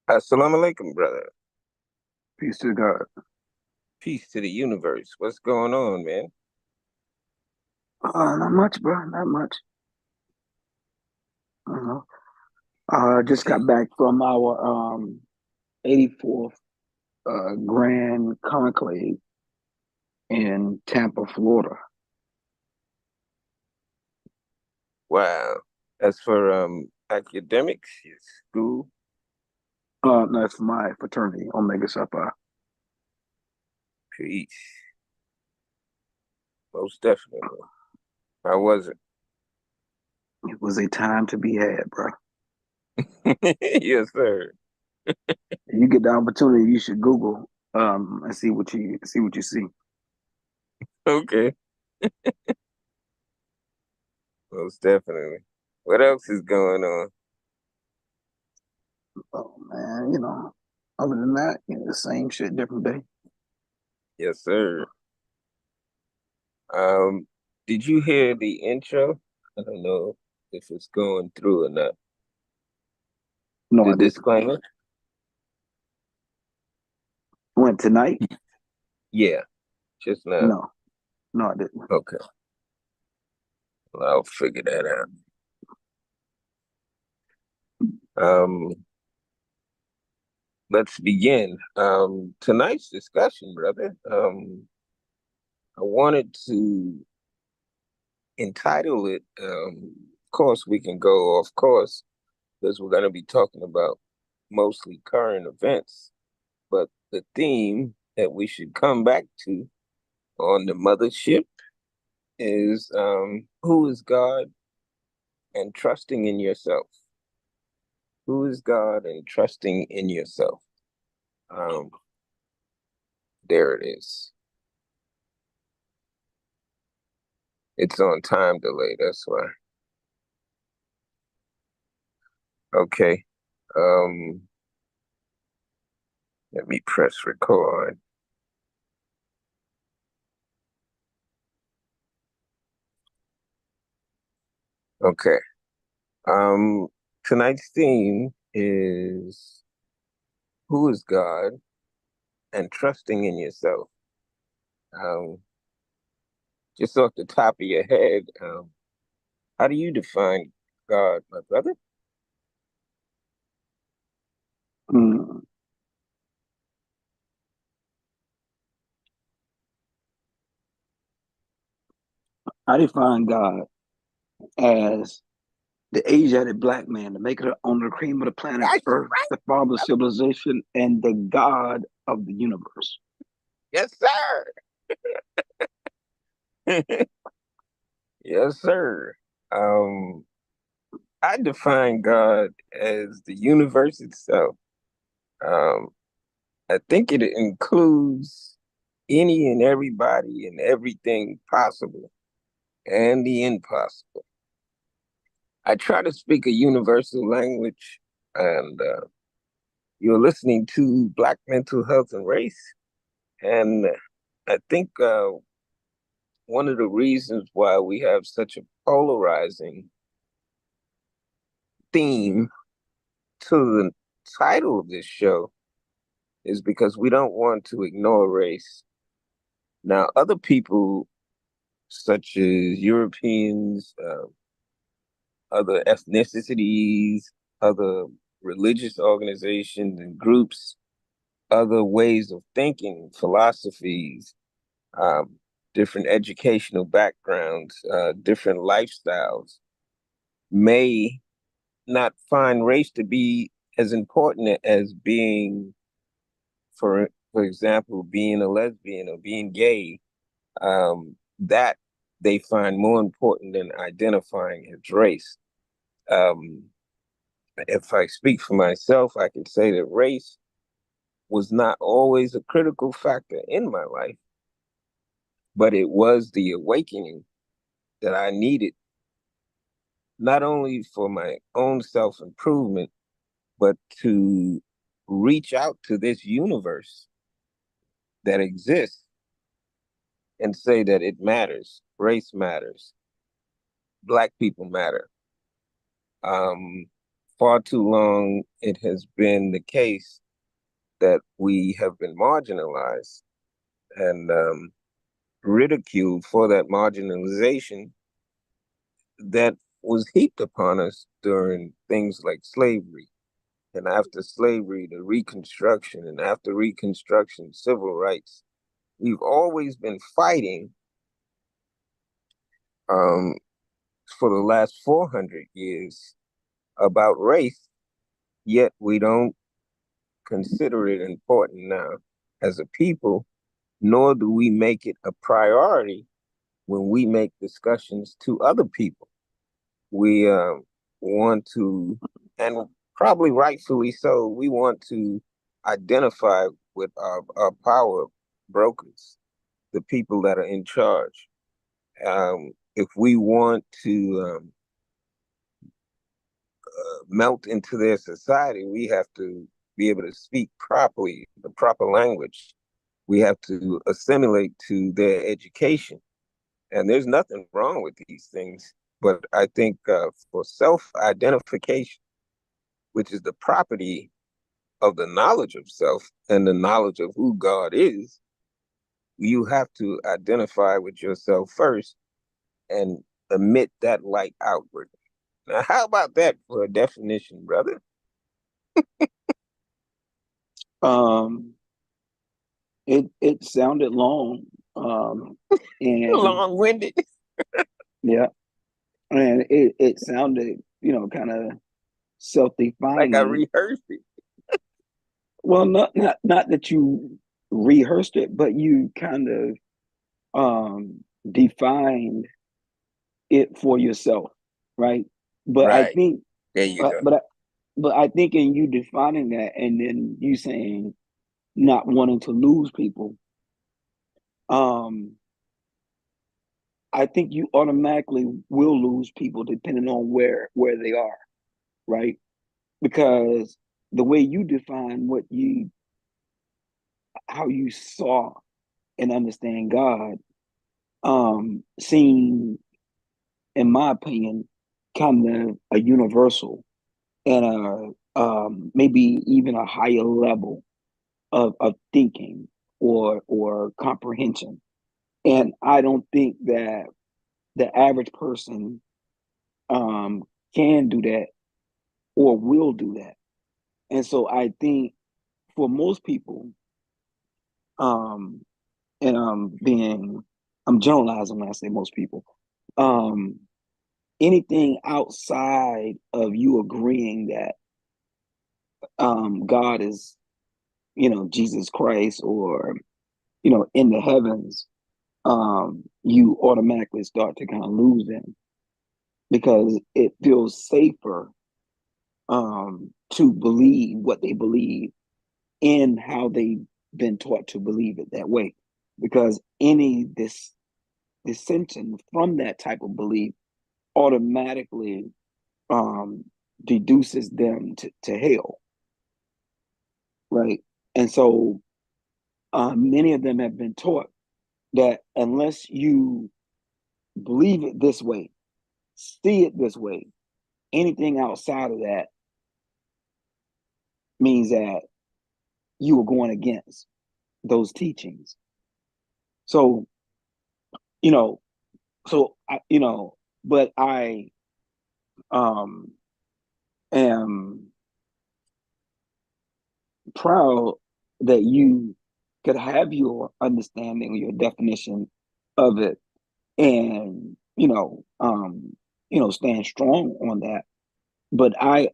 Assalamu alaikum, brother. Peace to God. Peace to the universe. What's going on, man? Not much, bro. Not much. Uh, just got back from our 84th Grand Conclave in Tampa, Florida. Wow. As for academics, your school, That's my fraternity, Omega Psi Phi. peace. Most definitely. How was It was a time to be had, bro. it? Yes, sir. If you get the opportunity, you should Google and see what you see. Okay. Most definitely. What else is going on? Oh man, other than that, the same shit, different day. Yes, sir. Um, did you hear the intro? I don't know if it's going through or not. No, The I didn't. disclaimer? Went tonight? Yeah, just now. No, no, I didn't. Okay. Well, I'll figure that out. Um, let's begin. Tonight's discussion, brother. I wanted to entitle it, of course, we can go off course because we're going to be talking about mostly current events. But the theme that we should come back to on the mothership is who is God and trusting in yourself? Who is God and trusting in yourself? Um, there it is. It's on time delay, that's why. Okay. Um, Let me press record. Okay. Um, Tonight's theme is who is God and trusting in yourself. Um, just off the top of your head, how do you define God, my brother? Mm. I define God as the Asiatic black man, the maker on the cream of the planet That's Earth, the father of civilization, and the God of the universe. yes, sir. Yes, sir. Um, I define God as the universe itself. Um, I think it includes any and everybody and everything possible and the impossible. I try to speak a universal language, and you're listening to Black Mental Health and Race. And I think one of the reasons why we have such a polarizing theme to the title of this show is because we don't want to ignore race. Now, other people, such as Europeans, other ethnicities, other religious organizations and groups, other ways of thinking, philosophies, um, different educational backgrounds, different lifestyles, may not find race to be as important as being, for example, being a lesbian or being gay. That they find more important than identifying as race. Um, if I speak for myself, I can say that race was not always a critical factor in my life, but it was the awakening that I needed, not only for my own self improvement, but to reach out to this universe that exists and say that it matters. Race matters. Black people matter. Um, far too long it has been the case that we have been marginalized and ridiculed for that marginalization that was heaped upon us during things like slavery. And after slavery, the Reconstruction, and after Reconstruction, civil rights. We've always been fighting um, for the last 400 years about race, yet we don't consider it important now as a people, nor do we make it a priority when we make discussions to other people. We want to, and probably rightfully so, we want to identify with our power brokers, the people that are in charge. If we want to melt into their society, we have to be able to speak properly, the proper language. We have to assimilate to their education. And there's nothing wrong with these things. But I think for self-identification, which is the property of the knowledge of self and the knowledge of who God is, you have to identify with yourself first and emit that light outward. Now, how about that for a definition, brother? Um, it sounded long, and Long-winded, yeah, and it sounded, kind of like I self-defining. rehearsed it. Well, not that you rehearsed it, but you kind of defined it for yourself, right? But I Right. think, There you but go. but I, but I think in you defining that, and then you saying not wanting to lose people, um, I think you automatically will lose people depending on where they are, right? Because the way you define how you saw and understand God, seem, in my opinion, kind of a universal and maybe even a higher level of thinking or comprehension. And I don't think that the average person can do that or will do that. And so I think for most people, um, and I'm generalizing when I say most people, um, anything outside of you agreeing that God is, Jesus Christ, or in the heavens, you automatically start to kind of lose them because it feels safer to believe what they believe in how they've been taught to believe it that way. Because any dissension from that type of belief automatically um, deduces them to hell, right? And so many of them have been taught that unless you believe it this way, see it this way, anything outside of that means that you are going against those teachings. So, you know, but I um am proud that you could have your understanding, your definition of it, and stand strong on that. But I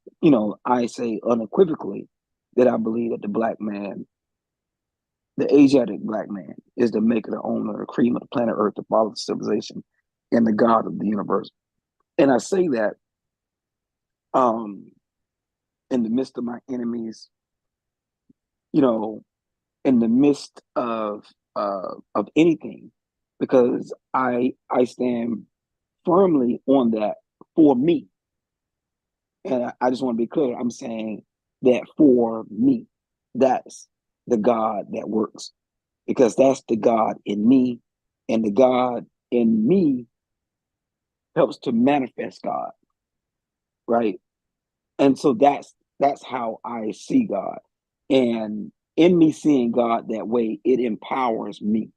say unequivocally that I believe that the black man, the Asiatic black man, is the maker, the owner, the cream of the planet Earth, the father of civilization, and the God of the universe. And I say that um, in the midst of my enemies, you know, in the midst of anything, because I stand firmly on that for me. And I just want to be clear. I'm saying that for me, that's the God that works, because that's the God in me, and the God in me helps to manifest God, right? And so that's how I see God. And in me seeing God that way, it empowers me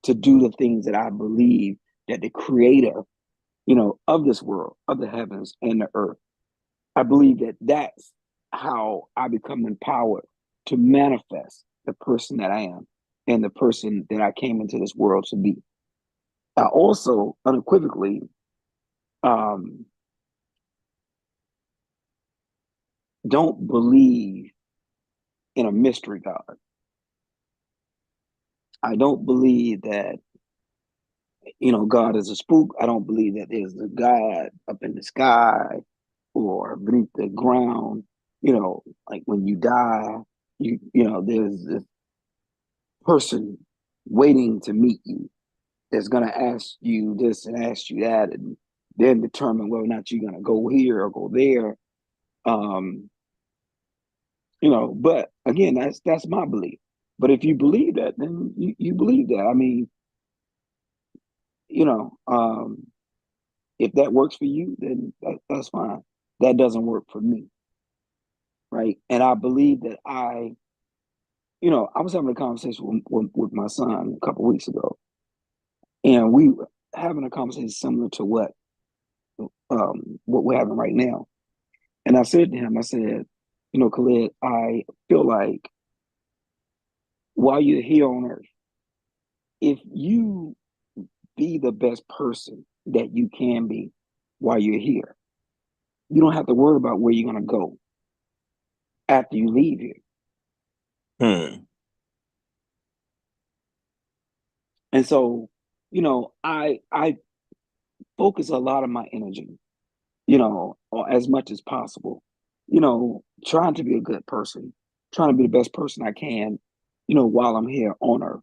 to do the things that I believe that the creator, of this world, of the heavens and the earth. I believe that that's how I become empowered to manifest the person that I am and the person that I came into this world to be. I also unequivocally um, don't believe in a mystery God. I don't believe that, God is a spook. I don't believe that there's a God up in the sky or beneath the ground. Like when you die, there's this person waiting to meet you that's going to ask you this and ask you that, and then determine whether or not you're going to go here or go there. Um, but again, that's my belief. But if you believe that, then you believe that. I mean, you know, um, if that works for you, then that's fine. That doesn't work for me, right? And I believe that I was having a conversation with my son a couple of weeks ago, and we were having a conversation similar to what we're having right now. And I said to him, I said, Khalid, I feel like while you're here on earth, if you be the best person that you can be while you're here, you don't have to worry about where you're going to go after you leave here. Hmm. And so, I focus a lot of my energy, or as much as possible, trying to be a good person, trying to be the best person I can, while I'm here on earth.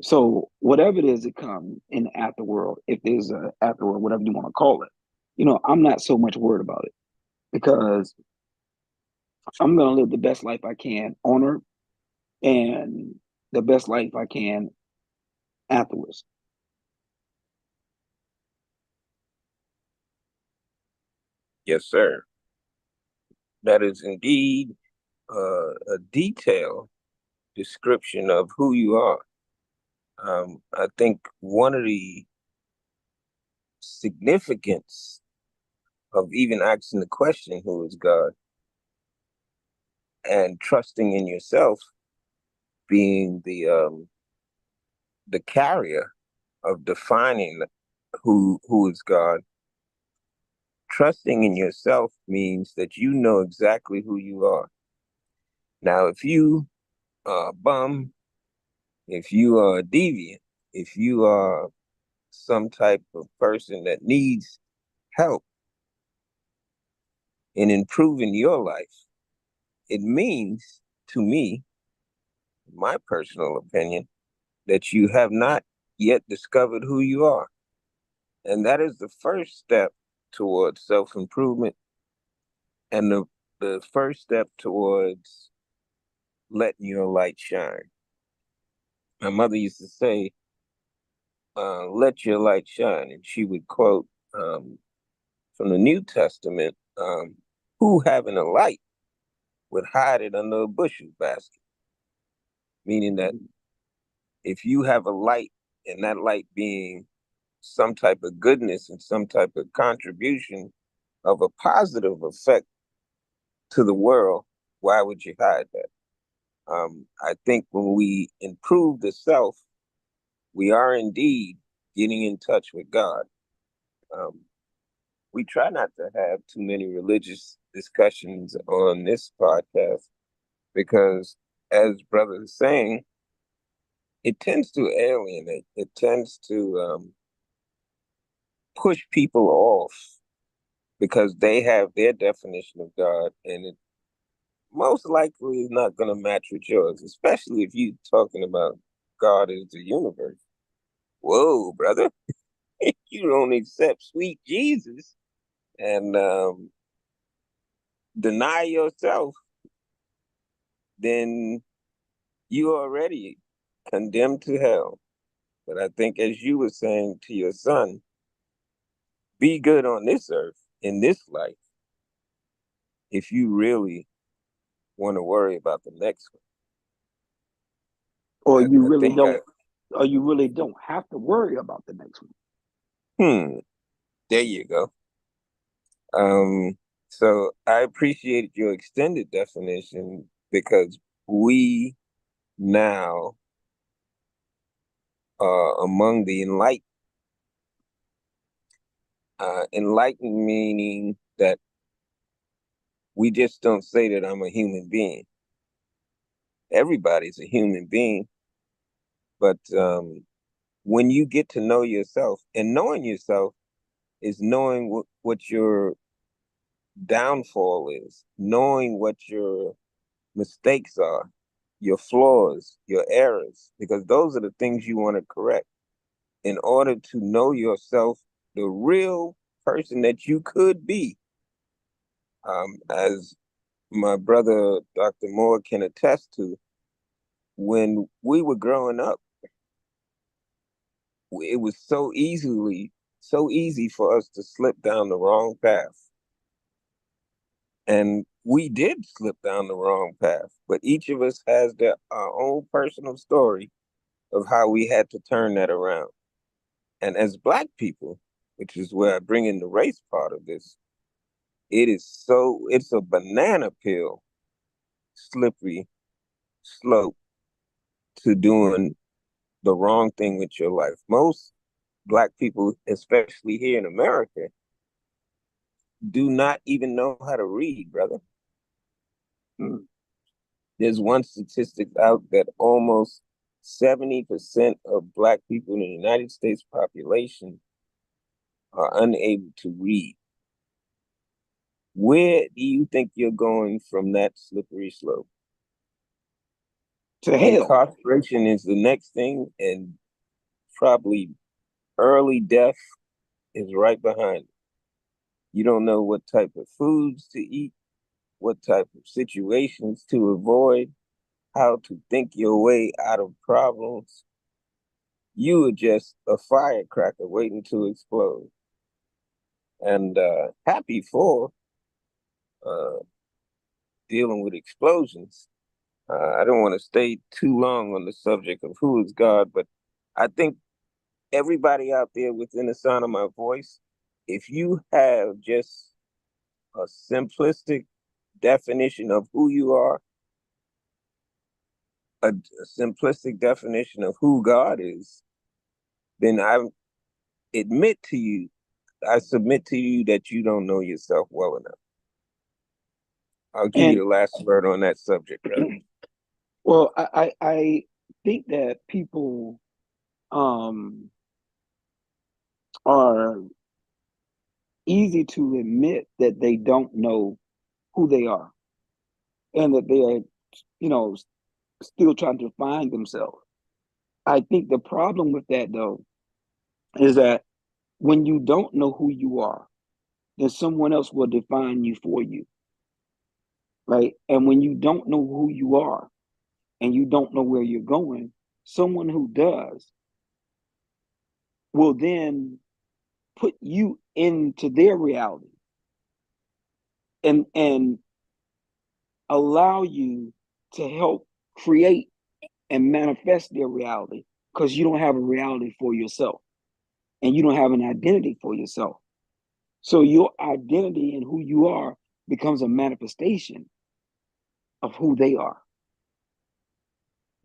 So whatever it is that comes in the afterworld, if there's a afterworld, whatever you want to call it, I'm not so much worried about it because I'm gonna live the best life I can on earth and the best life I can afterwards. Yes, sir. That is indeed a detailed description of who you are. I think one of the significance of even asking the question, who is God, and trusting in yourself being the carrier of defining who is God. Trusting in yourself means that you know exactly who you are. Now, if you are a bum, if you are a deviant, if you are some type of person that needs help in improving your life, it means to me, my personal opinion, that you have not yet discovered who you are. And that is the first step towards self-improvement and the first step towards letting your light shine. My mother used to say, let your light shine. And she would quote from the New Testament, who having a light would hide it under a bushel basket. Meaning that if you have a light and that light being some type of goodness and some type of contribution of a positive effect to the world, why would you hide that? I think when we improve the self, we are indeed getting in touch with God. Um, we try not to have too many religious discussions on this podcast because, as brother is saying, it tends to alienate. It tends to push people off because they have their definition of God, and it most likely is not going to match with yours, especially if you're talking about God as the universe. Whoa, brother, you don't accept sweet Jesus and deny yourself, then you already condemned to hell. But I think, as you were saying to your son, be good on this earth in this life, if you really want to worry about the next Or one. you I really think don't, or you really don't have to worry about the next one. there you go. Um, so I appreciated your extended definition because we now are among the enlightened. Enlightened meaning that we just don't say that I'm a human being. Everybody's a human being, but when you get to know yourself, and knowing yourself is knowing what your downfall is, knowing what your mistakes are, your flaws, your errors, because those are the things you want to correct in order to know yourself, the real person that you could be. As my brother, Dr. Moore, can attest to, when we were growing up, it was so easy for us to slip down the wrong path. And we did slip down the wrong path, but each of us has our own personal story of how we had to turn that around. And as Black people, which is where I bring in the race part of this, it's a banana peel slippery slope to doing the wrong thing with your life. Most Black people, especially here in America, do not even know how to read, brother. There's one statistic out that almost 70% of Black people in the United States population are unable to read. Where do you think you're going from that slippery slope? To hell. Incarceration is the next thing, and probably early death is right behind it. You don't know what type of foods to eat, what type of situations to avoid, how to think your way out of problems. You are just a firecracker waiting to explode. And happy for uh, dealing with explosions. I don't want to stay too long on the subject of who is God, but I think everybody out there within the sound of my voice, if you have just a simplistic definition of who you are, a simplistic definition of who God is, then admit to you, I submit to you that you don't know yourself well enough. I'll give you And the last word on that subject, brother. well, I think that people um, are easy to admit that they don't know who they are and that they are, you know, still trying to find themselves. I think the problem with that, though, is that when you don't know who you are, then someone else will define you for you, right? And when you don't know who you are and you don't know where you're going, someone who does will then put you into their reality and allow you to help create and manifest their reality because you don't have a reality for yourself and you don't have an identity for yourself. So your identity and who you are becomes a manifestation of who they are.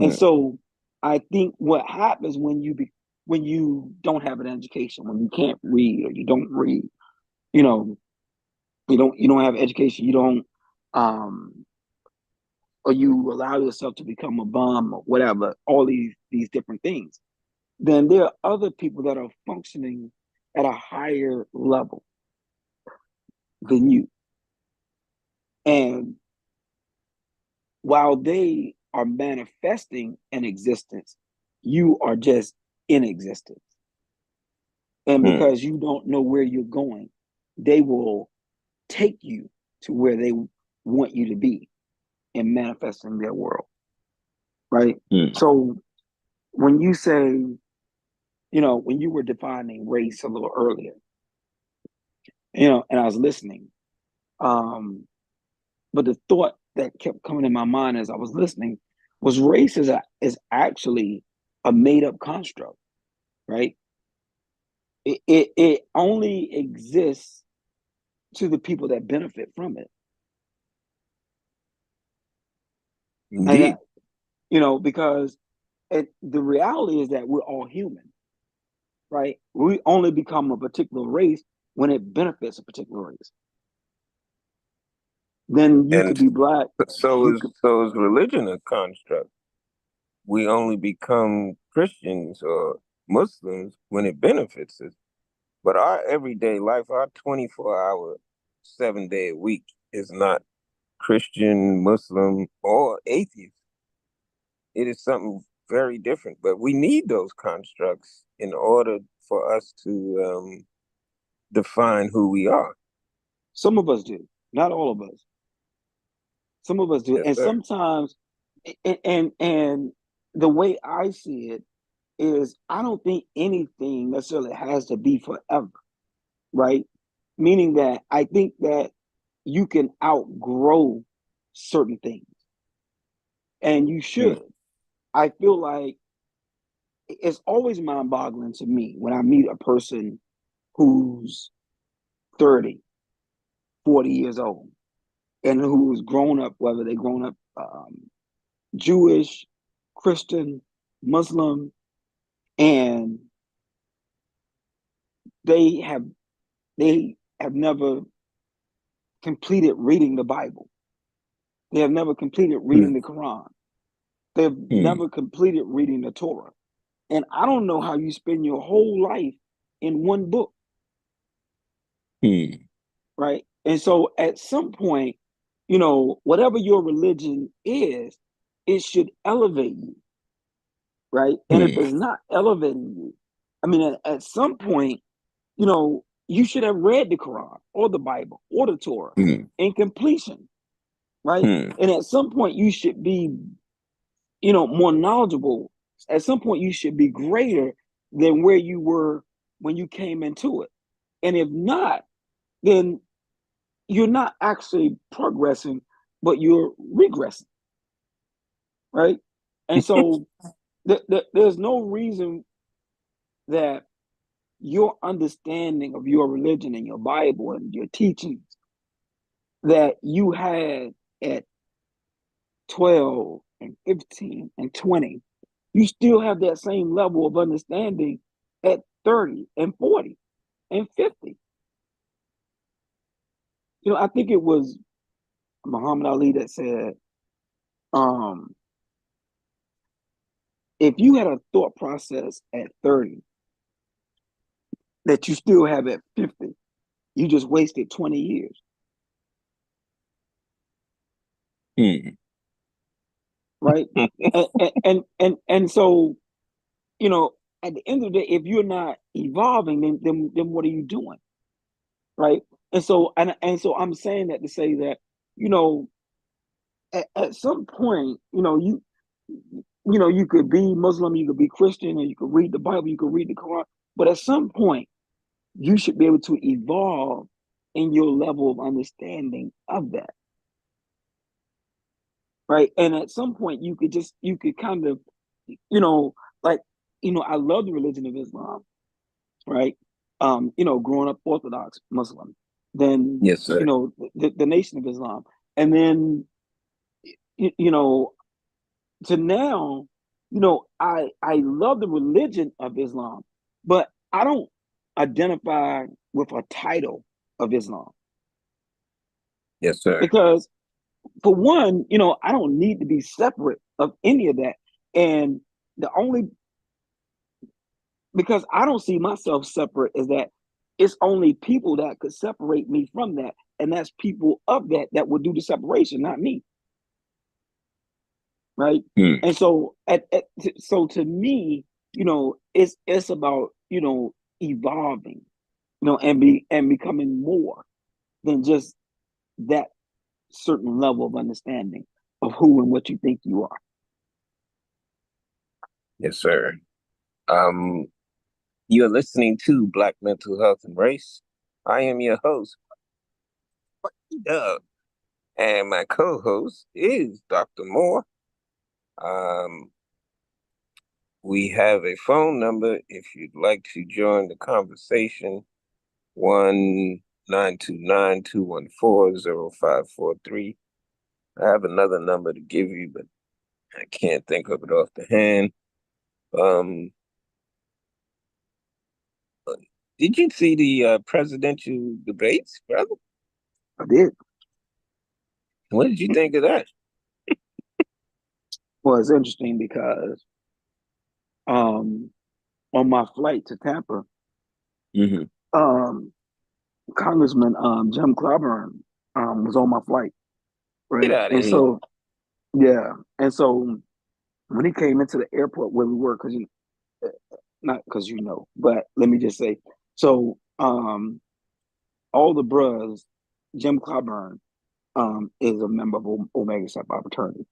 And Hmm. so I think what happens when you don't have an education, when you can't read or you don't read, you know, you don't have education, you don't or you allow yourself to become a bum or whatever, all these different things, then there are other people that are functioning at a higher level than you. And while they are manifesting an existence, you are just in existence. And Hmm. because you don't know where you're going, they will take you to where they want you to be in manifesting their world. Right. Hmm. So when you say, when you were defining race a little earlier, and I was listening, um, but the thought that kept coming in my mind as I was listening was race is actually a made up construct, right? It only exists to the people that benefit from it. And Indeed. because the reality is that we're all human, right? We only become a particular race when it benefits a particular race. Then you could And be black. so You is could. so is religion a construct. We only become Christians or Muslims when it benefits us. But our everyday life, our 24-hour, 7-day a week is not Christian, Muslim, or atheist. It is something very different. But we need those constructs in order for us to define who we are. Some of us do, not all of us. Some of us do, Yes, and sir. sometimes, and the way I see it is, I don't think anything necessarily has to be forever, right? Meaning that I think that you can outgrow certain things, and you Hmm. should. I feel like it's always mind-boggling to me when I meet a person who's 30, 40 years old and who's grown up, whether they grown up Jewish, Christian, Muslim, and they have they have never completed reading the Bible. They have never completed reading Hmm. the Quran. They've Hmm. never completed reading the Torah. And I don't know how you spend your whole life in one book, Hmm. right? And so at some point, whatever your religion is, it should elevate you, right? And if Hmm. it's not elevating you, I mean, at some point, you should have read the Quran or the Bible or the Torah Hmm. in completion, right? Hmm. And at some point, you should be, more knowledgeable. At some point, you should be greater than where you were when you came into it. And if not, then you're not actually progressing, but you're regressing, right? And so there's no reason that your understanding of your religion and your Bible and your teachings that you had at 12 and 15 and 20, you still have that same level of understanding at 30 and 40 and 50. I think it was Muhammad Ali that said, um, if you had a thought process at 30 that you still have at 50, you just wasted 20 years, Hmm. right? And so, you know, at the end of the day, if you're not evolving, then what are you doing? Right. And so I'm saying that to say that, you know, at some point, you could be Muslim, you could be Christian, and you could read the Bible, you could read the Quran, but at some point you should be able to evolve in your level of understanding of that. Right. And at some point you could kind of, you know, like, I love the religion of Islam, right? Growing up Orthodox Muslim, then, Yes, sir. the Nation of Islam. And then, you know, to now, I love the religion of Islam, but I don't identify with a title of Islam Yes, sir. because, for one, I don't need to be separate of any of that. And the only because I don't see myself separate is that it's only people that could separate me from that. And that's people of that would do the separation, not me. Right. Hmm. And so so to me, it's about, evolving, and becoming more than just that certain level of understanding of who and what you think you are. Yes, sir. Um, you're listening to Black Mental Health and Race. I am your host, Dub. And my co-host is Dr. Moore. Um, we have a phone number if you'd like to join the conversation, 1-929-214-0543. I have another number to give you, but I can't think of it off the hand. Um, did you see the presidential debates, brother? I did. What did you think of that? Well, it's interesting because on my flight to Tampa, Mm-hmm. um, Congressman Jim Clyburn was on my flight, Get right? out of And here. so, yeah, and so when he came into the airport where we were, because you not because you know, but let me just say, so all the bros, Jim Clyburn is a member of Omega Psi Phi fraternity.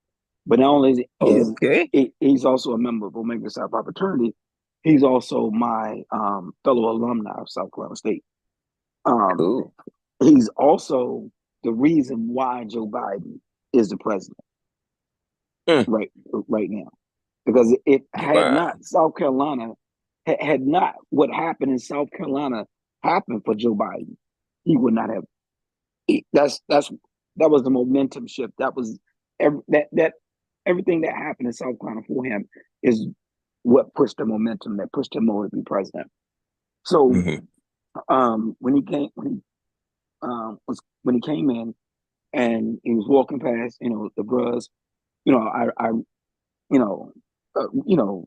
But not only Okay, he's also a member of Omega Psi Phi fraternity, he's also my fellow alumni of South Carolina State. Um, cool. he's also the reason why Joe Biden is the president Mm, right now. Because if had wow. not South Carolina had not what happened in South Carolina happened for Joe Biden, he would not have. That was the momentum shift. That was that everything that happened in South Carolina for him is what pushed the momentum that pushed him over to be president. So Mm-hmm. when he came in and he was walking past, the bros, I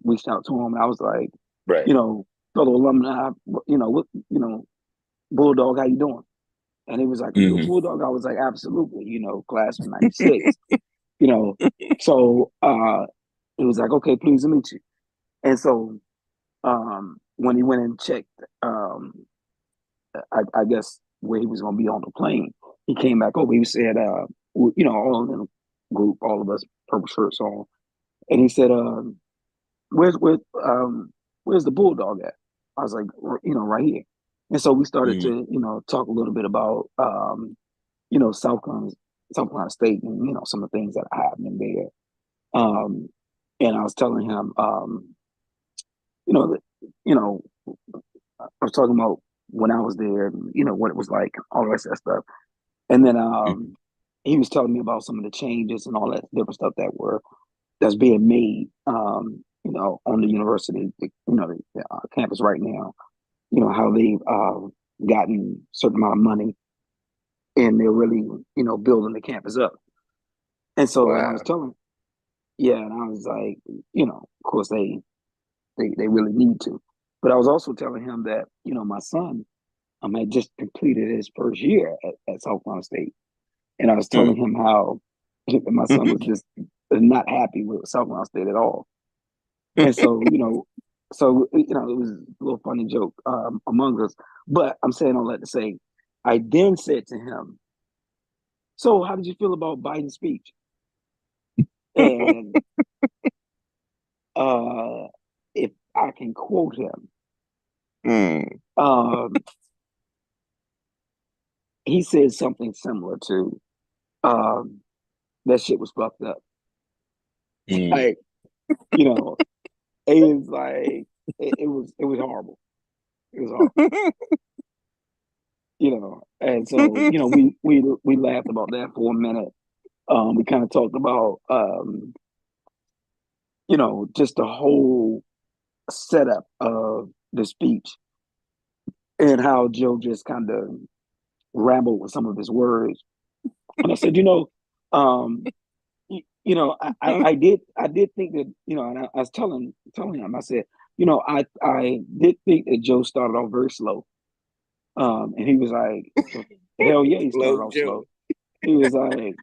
reached out to him and I was like, Right. you know, fellow alumni, Bulldog, how you doing? And he was like, "Are you a Mm-hmm. Bulldog?" I was like, "Absolutely." Class of '96. You know, so he was like, "Okay, pleased to meet you." And so when he went and checked, I guess where he was going to be on the plane, he came back over. He said, all in the group, all of us purple shirts on, and he said, "Where's where's the Bulldog at?" I was like, right here. And so we started Mm-hmm. to, talk a little bit about South Carolina, South Carolina State, and some of the things that are happening there. And I was telling him, you know, that, you know, I was talking about when I was there, what it was like, all the rest of that stuff. And then Mm-hmm. he was telling me about some of the changes and all that different stuff that's being made, on the university, the campus right now. How they've gotten a certain amount of money and they're really, building the campus up. And I was Wow. telling, yeah, and I was like, of course they really need to. But I was also telling him that, my son had just completed his first year at South Carolina State. And I was telling him how my son was just not happy with South Carolina State at all. And so, it was a little funny joke among us. But I'm saying all that to say, I then said to him, "So how did you feel about Biden's speech?" And uh, if I can quote him, Mm. um, he said something similar to, "That shit was fucked up." Mm. Like, you know, it was like it was horrible. It was horrible, And so, we laughed about that for a minute. We kind of talked about, just the whole setup of the speech and how Joe just kind of rambled with some of his words. And I said, um, I did think that, and I was telling him, I said, I did think that Joe started off very slow. And he was like, hell yeah, he Slow started off Joe. slow. He was like,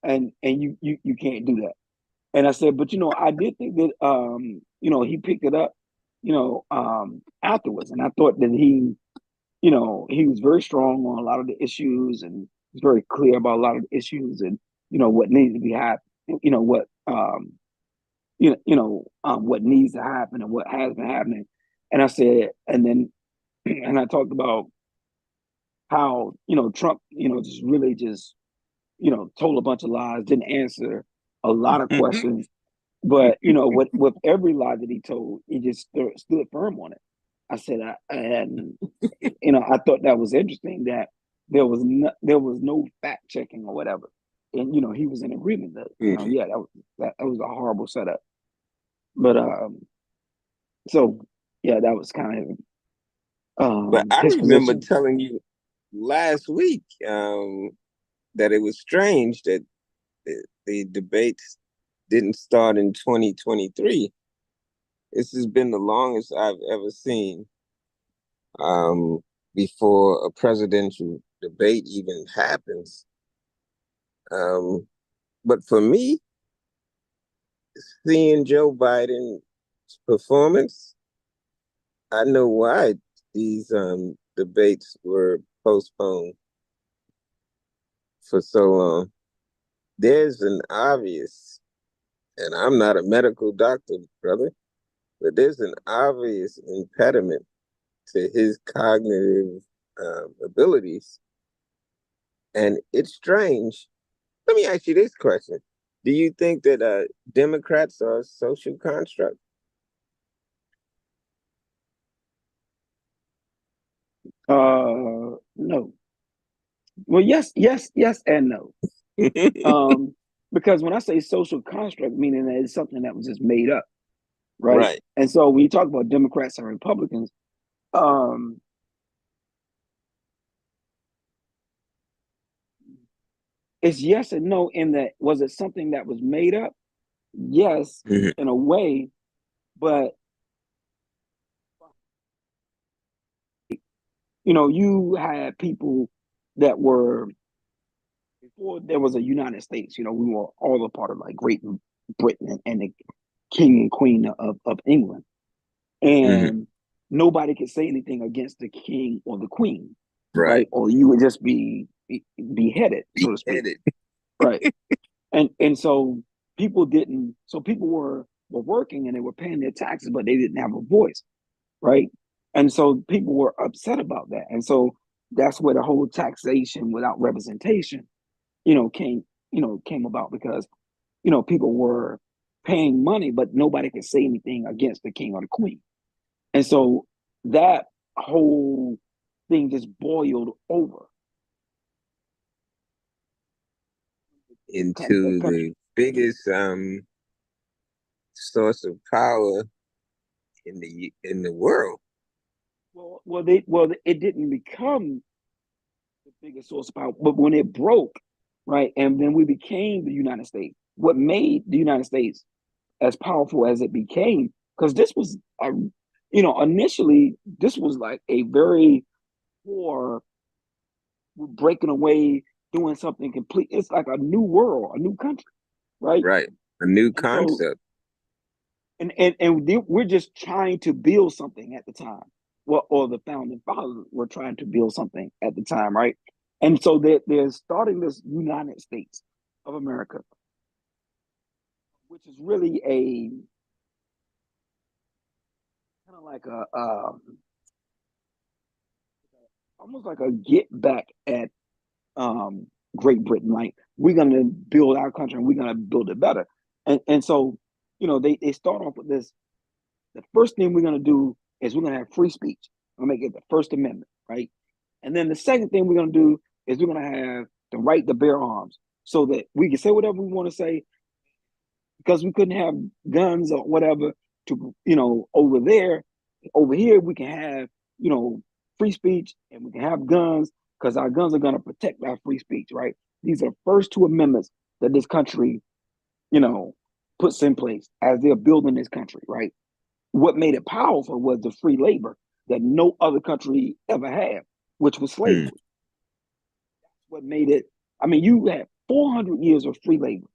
and you can't do that. And I said, but I did think that he picked it up, afterwards. And I thought that he was very strong on a lot of the issues and was very clear about a lot of the issues and what needs to be happening, what what needs to happen and what has been happening. And I said, and then and I talked about how Trump, just really just told a bunch of lies, didn't answer a lot of questions. But with every lie that he told, he just stood firm on it. I said, and I thought that was interesting that there was no fact checking or whatever, and he was in agreement that yeah, that was a horrible setup. But so yeah, that was kind of But I his remember position. telling you last week that it was strange that the debates didn't start in 2023. This has been the longest I've ever seen um, before a presidential debate even happens. Um, but for me, seeing Joe Biden's performance, I know why these debates were postponed for so long. There's an obvious, and I'm not a medical doctor, brother, but there's an obvious impediment to his cognitive abilities. And it's strange. Let me ask you this question. Do you think that Democrats are a social construct? No. Well, yes, and no. Because when I say social construct, meaning that it's something that was just made up, right? Right. And so when you talk about Democrats and Republicans, um, it's yes and no. In that, was it something that was made up? Yes, Mhm. in a way, but you had people that were before there was a United States. We were all a part of like Great Britain and the king and queen of England, Mhm. and nobody could say anything against the king or the queen, Right. right? Or you would just be beheaded, so to speak, Beheaded. right? And so people didn't. So people were working and they were paying their taxes, but they didn't have a voice, right? And so people were upset about that, and so that's where the whole taxation without representation, came came about because people were paying money, but nobody could say anything against the king or the queen. And so that whole thing just boiled over Into country. the biggest source of power in the world. Well, it didn't become the biggest source of power, but when it broke, right, and then we became the United States. What made the United States as powerful as it became? Because this was initially this was like a very poor breaking away, doing something complete. It's like a new world, a new country, right? Right. A new And so, concept. and we're just trying to build something at the time. Well, or the founding fathers were trying to build something at the time, right? And so they're starting this United States of America, which is really a kind of like a almost like a get back at Great Britain. Like, we're gonna build our country and we're gonna build it better. And so, they start off with this. The first thing we're gonna do is we're gonna have free speech. We're gonna make it the First Amendment, right? And then the second thing we're gonna do is we're gonna have the right to bear arms, so that we can say whatever we want to say, because we couldn't have guns or whatever to over there. Over here we can have free speech, and we can have guns because our guns are going to protect our free speech, right? These are the first two amendments that this country you know puts in place as they're building this country, right? What made it powerful was the free labor that no other country ever had, which was Hmm. slavery. What made it, I mean, you had 400 years of free labor,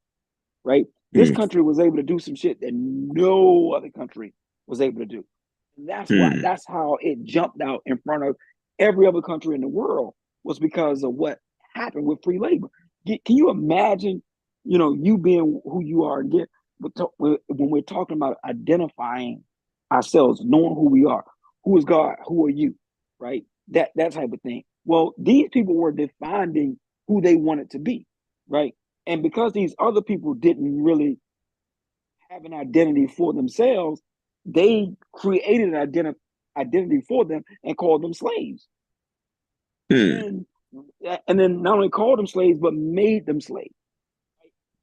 right? This Hmm. country was able to do some shit that no other country was able to do. And Hmm. that's how it jumped out in front of every other country in the world, was because of what happened with free labor. Can you imagine, you being who you are again, when we're talking about identifying ourselves, knowing who we are, who is God, who are you, right? That type of thing. Well, these people were defining who they wanted to be. right? And because these other people didn't really have an identity for themselves, they created an identity for them and called them slaves. Hmm. And then not only called them slaves, but made them slaves.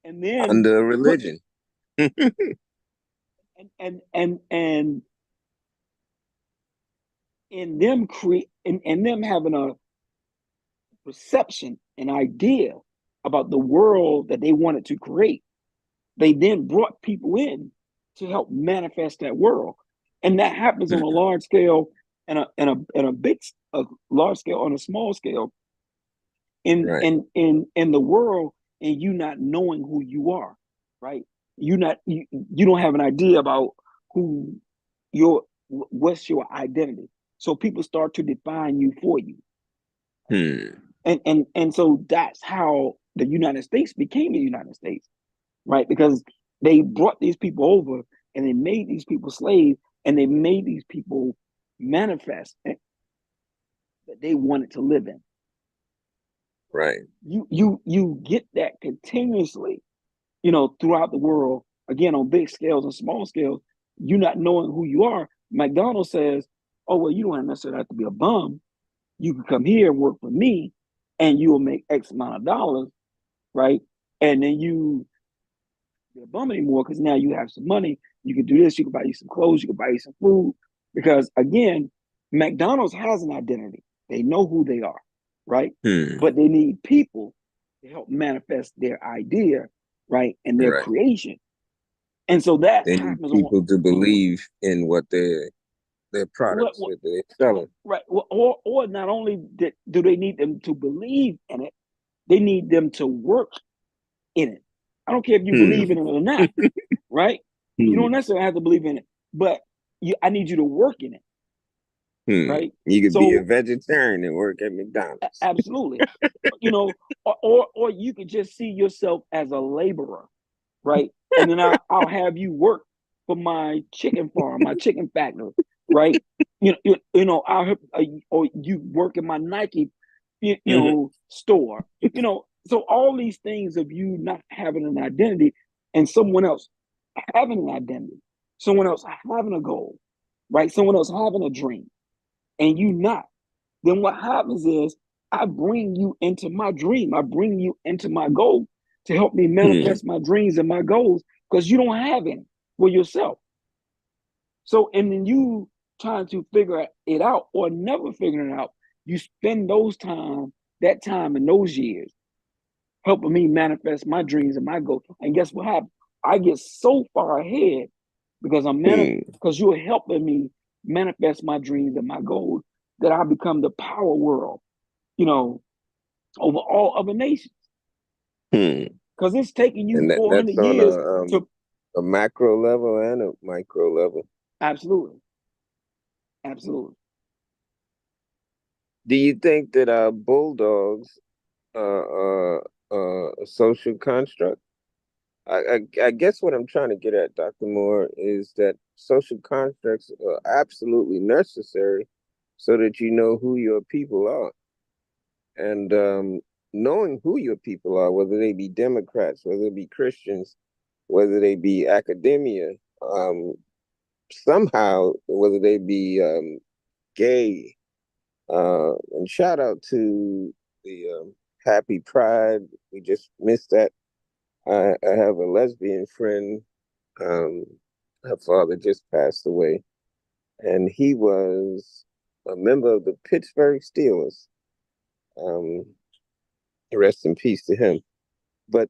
And then Under put religion. and in them in them having a perception, an idea about the world that they wanted to create, they then brought people in to help manifest that world. And that happens on a large scale and a big a large scale on a small scale Right. in the world, and you not knowing who you are, right? You don't have an idea about who your what's your identity. So people start to define you for you. Hmm. And so that's how the United States became the United States, right? Because they brought these people over and they made these people slaves and they made these people manifest that they wanted to live in. Right. You get that continuously, throughout the world, again, on big scales and small scales. You not knowing who you are. McDonald's says, oh, well, you don't necessarily have to be a bum. You can come here and work for me and you will make X amount of dollars, right? And then you be a bum anymore because now you have some money. You can do this. You can buy you some clothes. You can buy you some food. Because again, McDonald's has an identity. They know who they are, right? Hmm. But they need people to help manifest their idea, right, and their Right. creation. And so that They need happens on people to believe in what their products what that they're selling. right, or not only do they need them to believe in it, they need them to work in it. I don't care if you Hmm. believe in it or not, right? You don't Hmm. necessarily have to believe in it, but I need you to work in it, Hmm. right? You could be a So vegetarian and work at McDonald's. absolutely, you know, or you could just see yourself as a laborer, right? And then I'll have you work for my chicken farm, my chicken factory, right? I'll or you work in my Nike, Hmm. store, So all these things of you not having an identity and someone else having an identity, someone else having a goal, right? Someone else having a dream, and you not. Then what happens is I bring you into my dream. I bring you into my goal to help me Hmm. manifest my dreams and my goals because you don't have any for yourself. So, and then you trying to figure it out or never figuring it out, you spend that time in those years helping me manifest my dreams and my goals. And guess what happens? I get so far ahead because Hmm. because you're helping me manifest my dreams and my goals that I become the power world, you know, over all other nations. Hmm. Because it's taking you And 400 that's on years to a macro level and a micro level. absolutely, absolutely. Do you think that bulldogs are a social construct? I guess what I'm trying to get at, Dr. Moore, is that social constructs are absolutely necessary so that you know who your people are. And knowing who your people are, whether they be Democrats, whether they be Christians, whether they be academia, somehow, whether they be gay, and shout out to the Happy Pride. We just missed that. I have a lesbian friend. Um, her father just passed away, and he was a member of the Pittsburgh Steelers. Um, rest in peace to him. But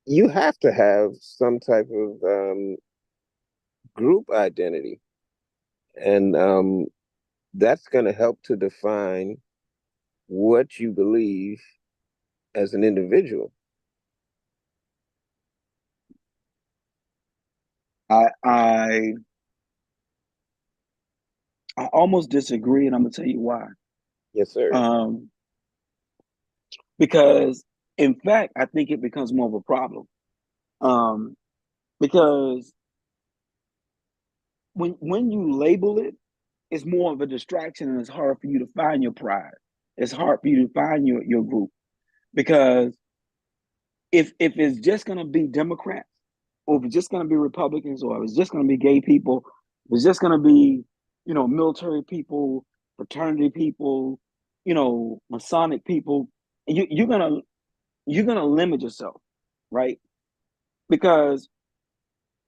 you have to have some type of group identity, and that's going to help to define what you believe as an individual. I I I almost disagree, and I'm gonna tell you why. Yes, sir. Um, because in fact, I think it becomes more of a problem. Um, because when you label it, it's more of a distraction, and it's hard for you to find your pride. It's hard for you to find your group because if it's just gonna be Democrats, or if it's just gonna be Republicans, or if it's just gonna be gay people, if it's just gonna be, military people, fraternity people, Masonic people, you're gonna limit yourself, right? Because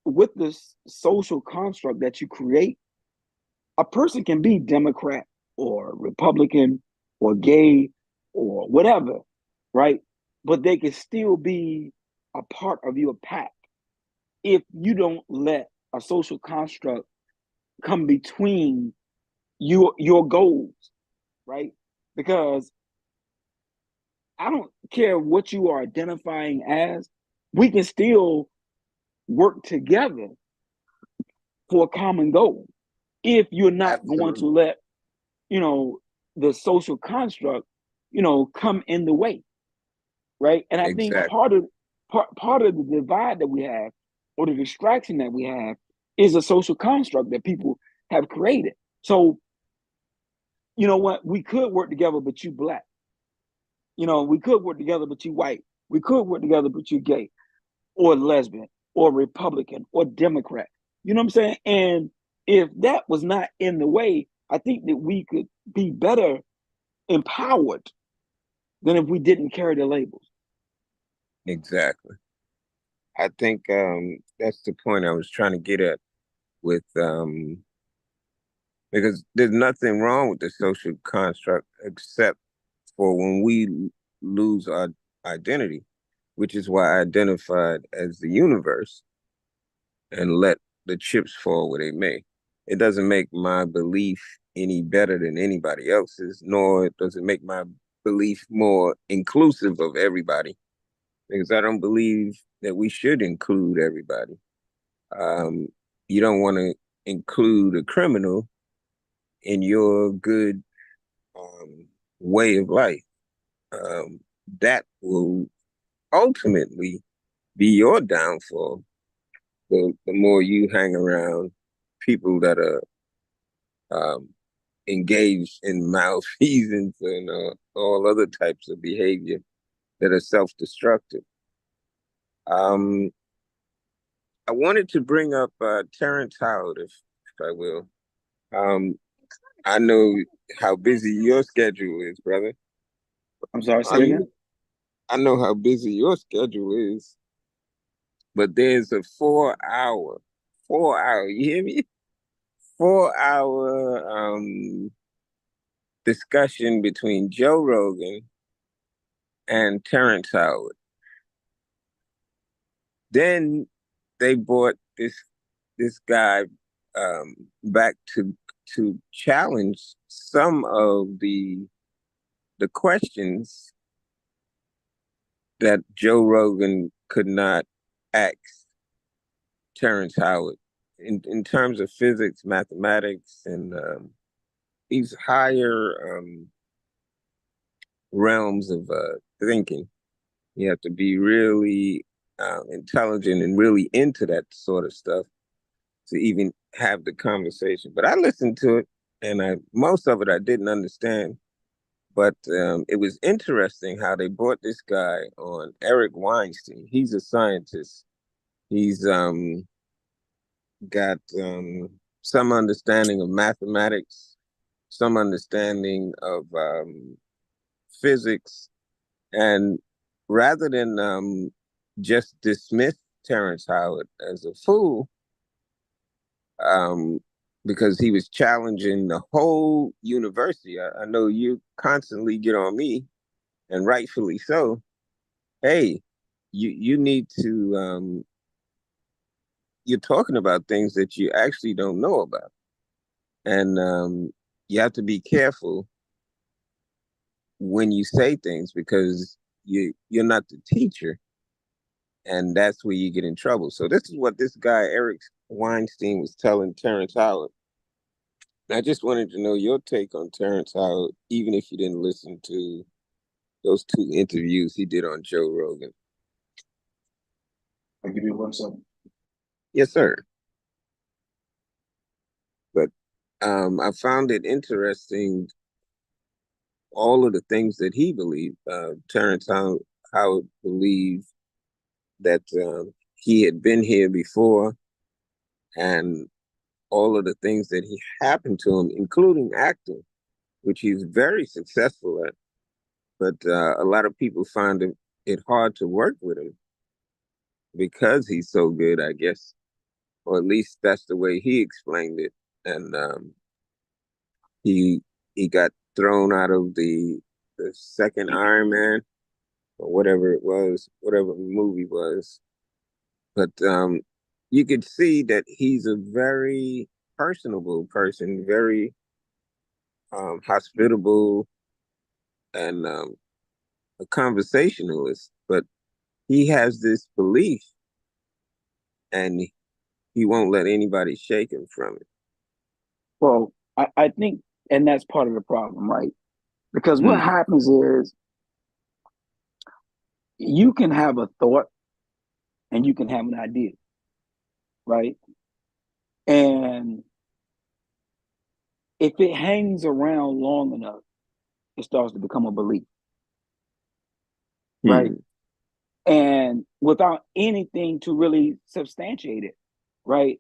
with this social construct that you create, a person can be Democrat or Republican or gay or whatever, right? But they can still be a part of your pack if you don't let a social construct come between your goals, right? Because I don't care what you are identifying as, we can still work together for a common goal if you're not going to Absolutely. let you know the social construct come in the way, right? And I think Exactly. part of the divide that we have, or the distraction that we have, is a social construct that people have created. So you know what, we could work together but you black, we could work together but you white, we could work together but you gay or lesbian or Republican or Democrat. You know what I'm saying? And if that was not in the way, I think that we could be better empowered than if we didn't carry the labels. Exactly. I think that's the point I was trying to get at with because there's nothing wrong with the social construct except for when we lose our identity, which is why I identified as the universe and let the chips fall where they may. It doesn't make my belief any better than anybody else's, nor does it make my belief more inclusive of everybody, because I don't believe that we should include everybody. Um, you don't want to include a criminal in your good way of life. Um, that will ultimately be your downfall. The more you hang around people that are um, engaged in malfeasance and all other types of behavior that are self-destructive. Um, I wanted to bring up Terrence Howard, if I will. Um, I know how busy your schedule is, brother. I'm sorry, Are say again. you? I know how busy your schedule is, but there's a 4 hour, you hear me? 4 hour discussion between Joe Rogan and Terrence Howard. Then they brought this guy back to challenge some of the questions that Joe Rogan could not ask Terrence Howard in terms of physics, mathematics, and these higher realms of thinking. You have to be really intelligent and really into that sort of stuff to even have the conversation. But I listened to it, and most of it I didn't understand. But it was interesting how they brought this guy on, Eric Weinstein. He's a scientist. He's got some understanding of mathematics, some understanding of physics, and rather than just dismiss Terrence Howard as a fool, um, because he was challenging the whole university. I know you constantly get on me, and rightfully so. Hey, you need to you're talking about things that you actually don't know about, and you have to be careful when you say things because you're not the teacher, and that's where you get in trouble. So this is what this guy Eric Weinstein was telling Terrence Howard. I just wanted to know your take on Terrence Howard, even if you didn't listen to those two interviews he did on Joe Rogan. I'll give you 1 second. Yes, sir. But I found it interesting all of the things that he believed. Terrence Howard believed that he had been here before, and all of the things that he happened to him, including acting, which he's very successful at. But a lot of people find it hard to work with him because he's so good, I guess, or at least that's the way he explained it. And he he got thrown out of the second Iron Man or whatever it was, whatever the movie was. But you could see that he's a very personable person, very hospitable, and a conversationalist. But he has this belief, and he won't let anybody shake him from it. Well, I think, and that's part of the problem, right? Because what Mm. happens is you can have a thought and you can have an idea, right? And if it hangs around long enough, it starts to become a belief, right? Mm. And without anything to really substantiate it, right?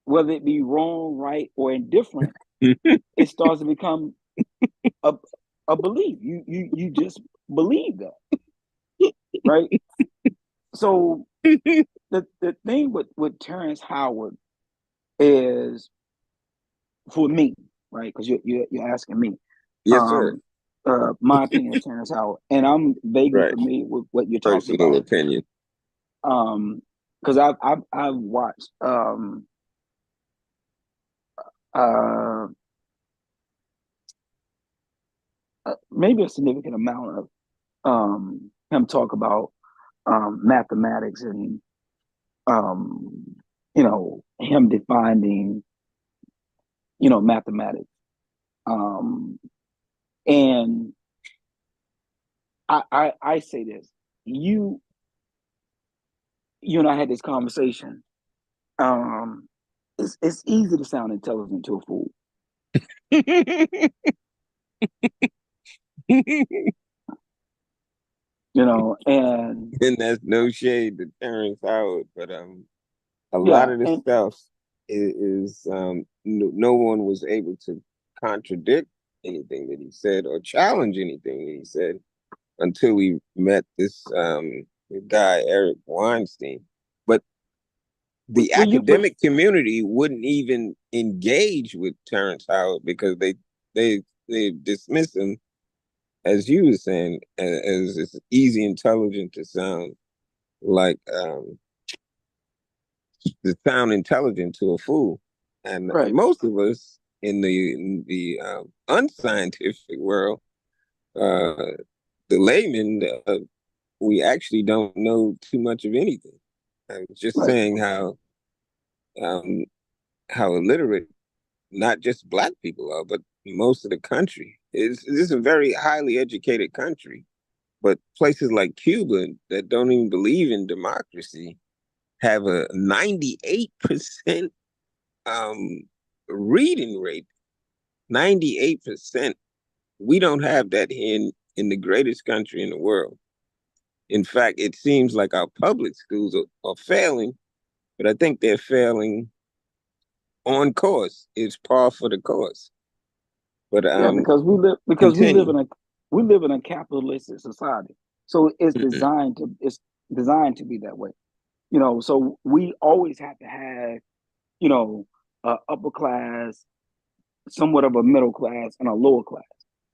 Whether it be wrong, right, or indifferent, it starts to become a, a belief. You just believe that, right? So the thing with Terrence Howard is, for me, right? Because you're asking me, Yes, sir. um, my opinion of Terrence Howard, and I'm vaguely Right. familiar with what you're talking Personal about. opinion. Because I've watched uh, maybe a significant amount of him talk about mathematics and him defining mathematics, um, and I say this, you and I had this conversation. It's easy to sound intelligent to a fool, and And that's no shade to Terrence Howard, but a lot yeah, of the and stuff is no one was able to contradict anything that he said or challenge anything that he said until we met this guy Eric Weinstein. But the but academic community wouldn't even engage with Terrence Howard because they they dismiss him, as you were saying, as it's easy intelligent to sound like to sound intelligent to a fool. And right, most of us in the unscientific world, uh, the layman, we actually don't know too much of anything. I was just right, saying um, how illiterate not just black people are, but most of the country is. This is a very highly educated country, but places like Cuba that don't even believe in democracy have a 98% um, reading rate. 98%. We don't have that in the greatest country in the world. In fact, it seems like our public schools are failing, but I think they're failing on course. It's par for the course. But yeah, because we live continue. in a capitalistic society, so Mm-mm. it's designed to be that way. So we always have to have upper class, somewhat of a middle class, and a lower class.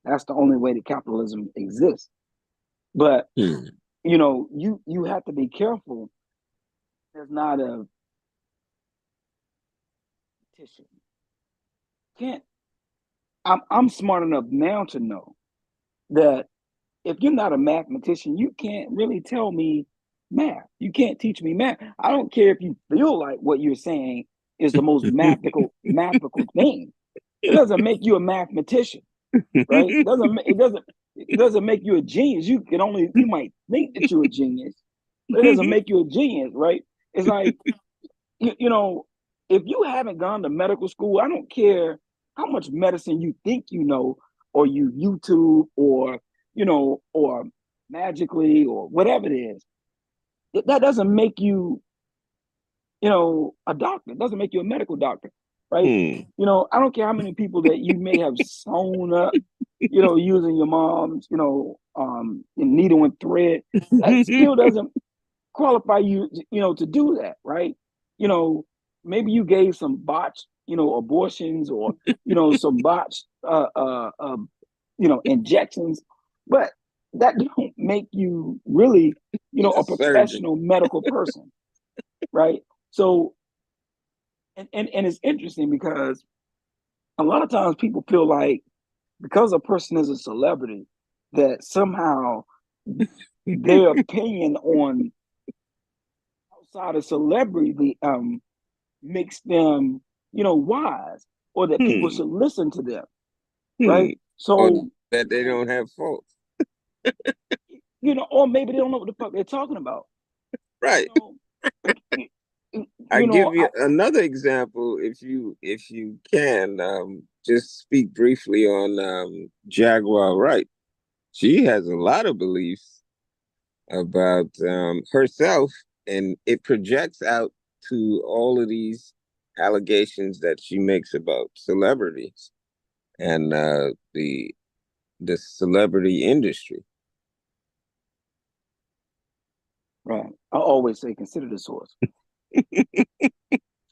That's the only way that capitalism exists. But Hmm. you have to be careful. There's not a petition. Can't I'm smart enough now to know that if you're not a mathematician, you can't really tell me math. You can't teach me math. I don't care if you feel like what you're saying is the most mathematical thing. It doesn't make you a mathematician, right? It doesn't make you a genius. You might think that you're a genius, but it doesn't make you a genius, right? It's like if you haven't gone to medical school, I don't care how much medicine you think you know, or you YouTube, or magically, or whatever it is. that doesn't make you, you know, a doctor. It doesn't make you a medical doctor, right? Hmm. You know, I don't care how many people that you may have sewn up, you know, using your mom's, you know, needle and thread. That still doesn't qualify you, you know, to do that, right? You know, maybe you gave some botched, you know, abortions or, you know, some botched, you know, injections, but that don't make you really, you know, A a surgeon. professional medical person, right? So, and it's interesting because a lot of times people feel like because a person is a celebrity, that somehow their opinion on outside of celebrity makes them, you know, wise, or that people Hmm. should listen to them, Hmm. right? Or So, that they don't have faults. you know, or maybe they don't know what the fuck they're talking about. Right. You know, I you give know, you another example if you can just speak briefly on Jaguar Wright. She has a lot of beliefs about herself, and it projects out to all of these allegations that she makes about celebrities and the celebrity industry. right? I always say consider the source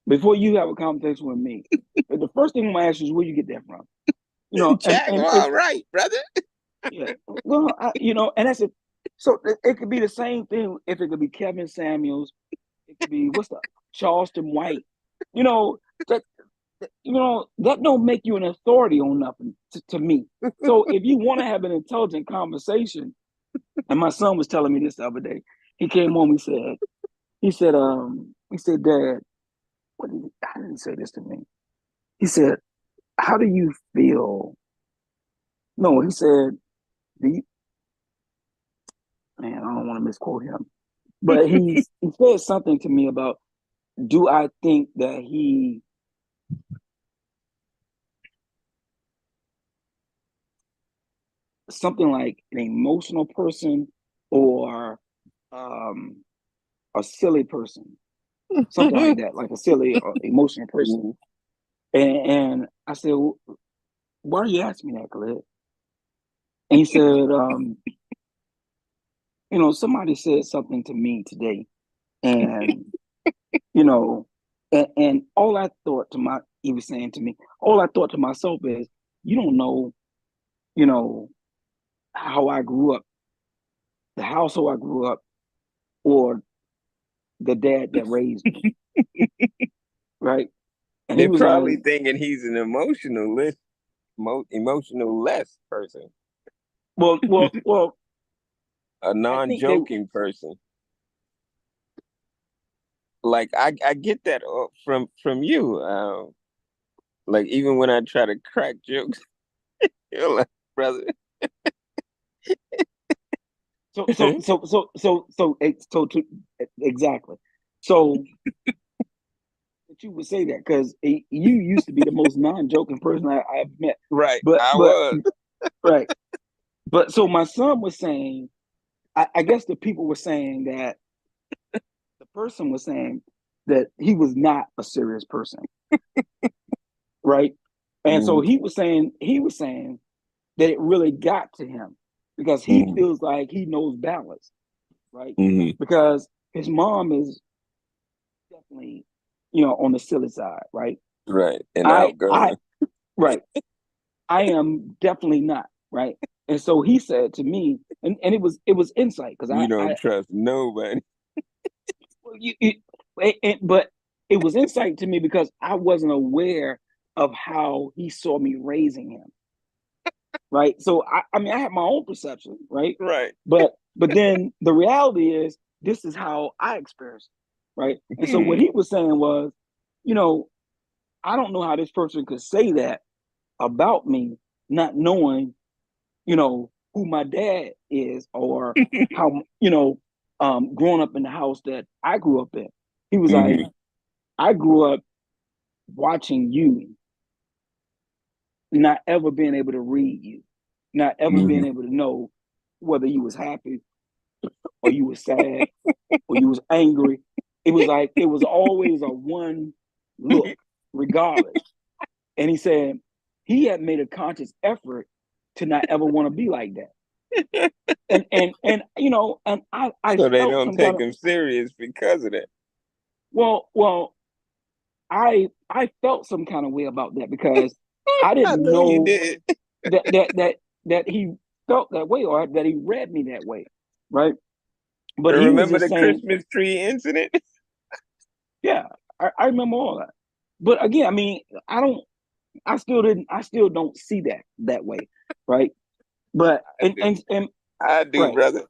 before you have a conversation with me. The first thing I'm gonna ask you is where you get that from, you know, and it's Jaguar Wright, brother. yeah, well, you know, and that's it. So it could be the same thing if it could be Kevin Samuels, it could be what's the Charleston White, you know, that you know that don't make you an authority on nothing to me. So if you want to have an intelligent conversation, and my son was telling me this the other day, he came home, he said, Dad, what did he, how did he say this to me? He said, how do you feel? No, he said, do you, man, I don't want to misquote him, but he said something to me about, do I think that he something like an emotional person or um, a silly person, something like that, like a silly or emotional person. And I said, well, why are you asking me that, Khalid? And he said, you know, somebody said something to me today, and you know, and all I thought to my, he was saying to me, all I thought to myself is, you don't know, you know, how I grew up, the household I grew up, or the dad that raised me, right? And he They're was like, probably thinking he's an emotional less person, well, a I think they non-joking person. Like I get that from you. Like even when I try to crack jokes, you're like, brother. so to, exactly. So that you would say that because you used to be the most non-joking person I've met, Right, but I but was. right, but so my son was saying, I guess the people were saying that the person was saying that he was not a serious person, right? And so Mm-hmm. he was saying that it really got to him because he Mm-hmm. feels like he knows balance, right? Mm-hmm. Because his mom is definitely, you know, on the silly side, right? Right, and I outgoing. right. I am definitely not, right? And so he said to me, and it was insight because You I don't trust nobody. well, but it was insight to me because I wasn't aware of how he saw me raising him, right? So I mean I had my own perception, right? Right. But then the reality is this is how I experienced, it, right? And so what Hmm. he was saying was, you know, I don't know how this person could say that about me, not knowing, you know, who my dad is or how, you know, growing up in the house that I grew up in. He was like, Hmm. I grew up watching you, not ever being able to read you, not ever Hmm. being able to know whether you was happy or you was sad, or you was angry. It was like it was always a one look, regardless. And he said he had made a conscious effort to not ever want to be like that. And you know, and I So they felt don't some kind take of him serious because of that. well, I felt some kind of way about that because I I didn't know you know did. that he felt that way or that he read me that way, right? But he was Remember just the saying, Christmas tree incident? yeah, I remember all that. But again, I mean, I still don't see that way, right? But I do. and I do, right, brother.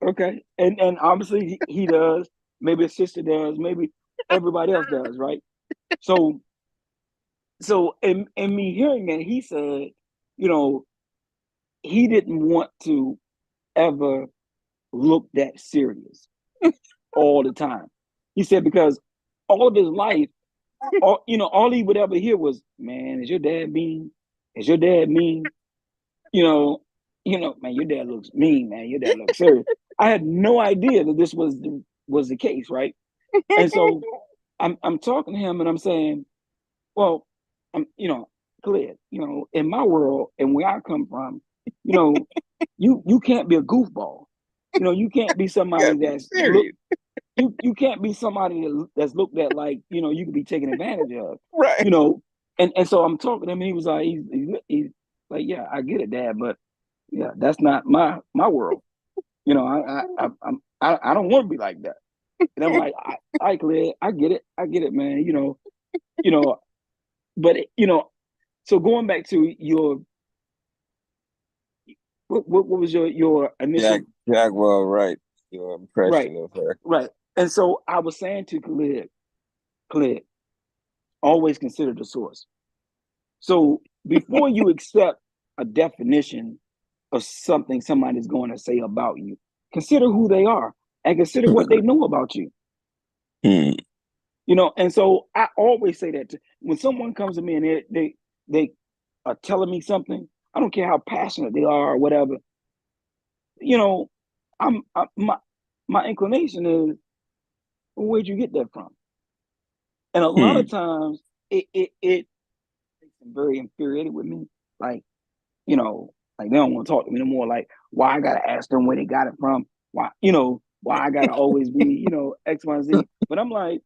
okay, and obviously he does, maybe his sister does, maybe everybody else does, right? So in me hearing that, he said, you know, he didn't want to ever look that serious all the time. He said because all of his life, all he would ever hear was, "Man, is your dad mean? Is your dad mean? You know, man, your dad looks mean, man. Your dad looks serious." I had no idea that this was the case, right? And so I'm talking to him and I'm saying, well, I'm clear, in my world and where I come from, you know, you can't be a goofball. You can't be You gotta somebody be that's look serious. you can't be somebody that's looked at like you could be taken advantage of, Right. you know. And so I'm talking to him, and he was like, he's like, yeah, I get it, Dad, but yeah, that's not my world. I don't want to be like that. And I'm like, I clear, I get it, man. You know, but so going back to your what was your Jack initial Jackwell, right. Your right, impression of her. right. And so I was saying to Khalid, always consider the source. So before you accept a definition of something somebody's going to say about you, consider who they are and consider what they know about you. Hmm. And so I always say that when someone comes to me and they are telling me something, I don't care how passionate they are or whatever, you know, my inclination is, well, where'd you get that from? And a lot of Hmm. times it makes them very infuriated with me. Like, you know, like they don't want to talk to me no more. Like, why I gotta ask them where they got it from? Why I gotta always be, X, Y, Z. But I'm like,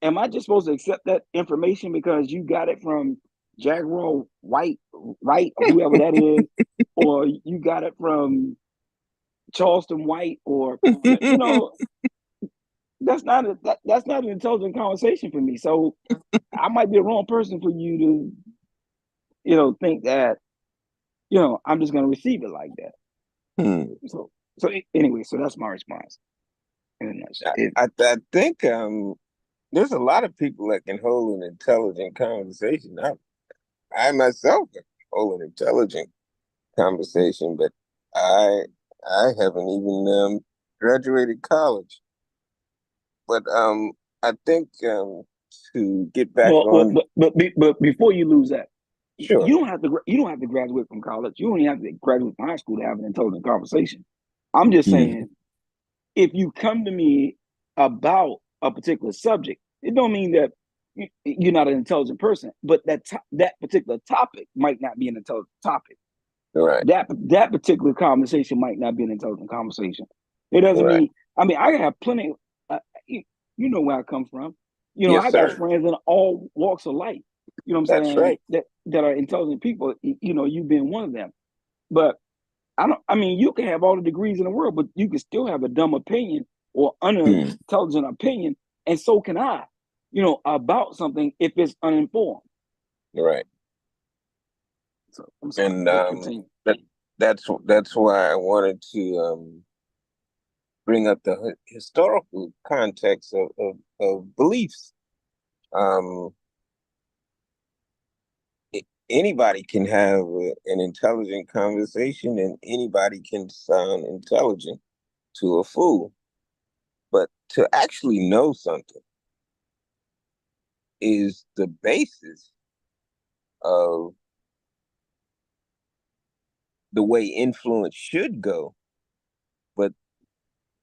am I just supposed to accept that information because you got it from Jaguar White, right, or whoever that is, or you got it from Charleston White, or you know, that's not an intelligent conversation for me. So I might be the wrong person for you to, think that, I'm just gonna receive it like that. Hmm. So anyway, so that's my response in a nutshell. I think there's a lot of people that can hold an intelligent conversation. I myself can hold an intelligent conversation, but I I haven't even graduated college. But I think to get back Well, on, but before you lose that, sure. you don't have to graduate from college. You only have to graduate from high school to have an intelligent conversation. I'm just Hmm. saying, if you come to me about a particular subject, it don't mean that you're not an intelligent person, but that particular topic might not be an intelligent topic. Right, That particular conversation might not be an intelligent conversation. It doesn't right. mean. I mean, I have plenty. Uh, you, you know where I come from. Yes, I got sir. friends in all walks of life. You know what I'm That's saying? right. That are intelligent people. You being one of them. But I don't. I mean, you can have all the degrees in the world, but you can still have a dumb opinion or Hmm. unintelligent opinion, and so can I. About something if it's uninformed. Right. So I'm sorry. And Go continue. that's why I wanted to bring up the historical context of beliefs. Um, Anybody can have an intelligent conversation, and anybody can sound intelligent to a fool. But to actually know something is the basis of the way influence should go. but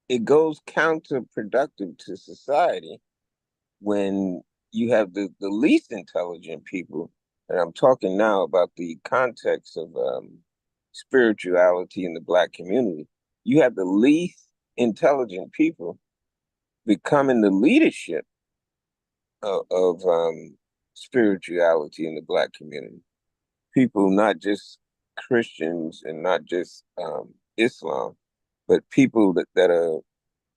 it goes counterproductive to society when you have the least intelligent people, and I'm talking now about the context of spirituality in the Black community. You have the least intelligent people becoming the leadership of spirituality in the Black community. People, not just Christians and not just Islam, but people that are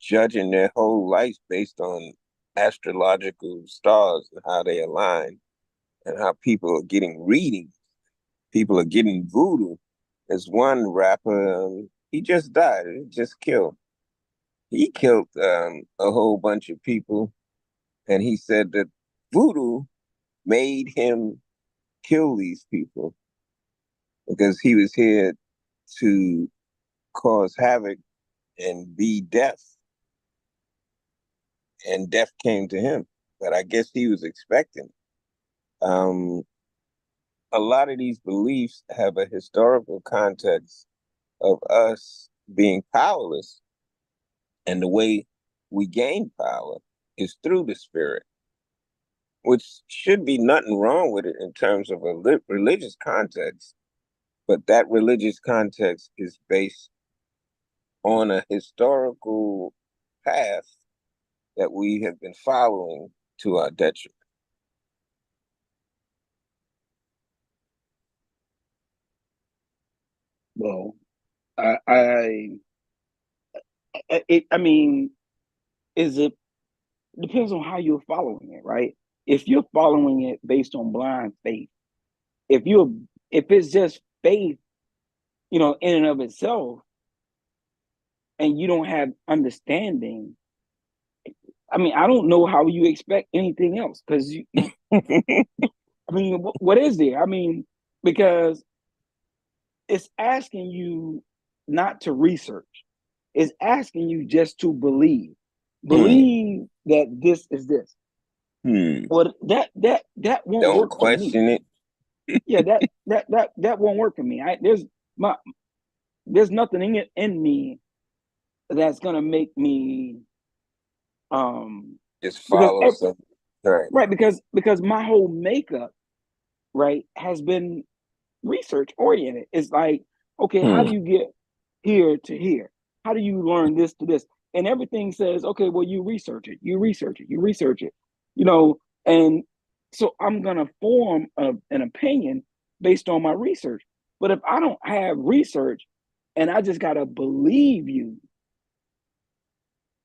judging their whole life based on astrological stars and how they align and how people are getting readings. People are getting voodoo. There's one rapper, he just died, he just killed. He killed a whole bunch of people, and he said that voodoo made him kill these people because he was here to cause havoc and be death, and death came to him. But I guess he was expecting. Um, a lot of these beliefs have a historical context of us being powerless, and the way we gain power is through the spirit, which should be nothing wrong with it in terms of a religious context. But that religious context is based on a historical path that we have been following to our detriment. Well, I mean, is it depends on how you're following it, right? If you're following it based on blind faith, if you're if it's just faith, in and of itself, and you don't have understanding, I mean, I don't know how you expect anything else because I mean, what is there? I mean, because it's asking you not to research. It's asking you just to believe. Hmm. Believe that this is this. Hmm. Well, that won't Don't work for me. question it. Yeah, that won't work for me. My there's nothing in me that's gonna make me Just because follow something. Right. right, because my whole makeup, right, has been research oriented. It's like, okay, how do Hmm. you get here to here? How do you learn this to this? And everything says, okay, well, you research it, you research it, you research it, you know, and so I'm gonna form an opinion based on my research. But if I don't have research and I just gotta believe you,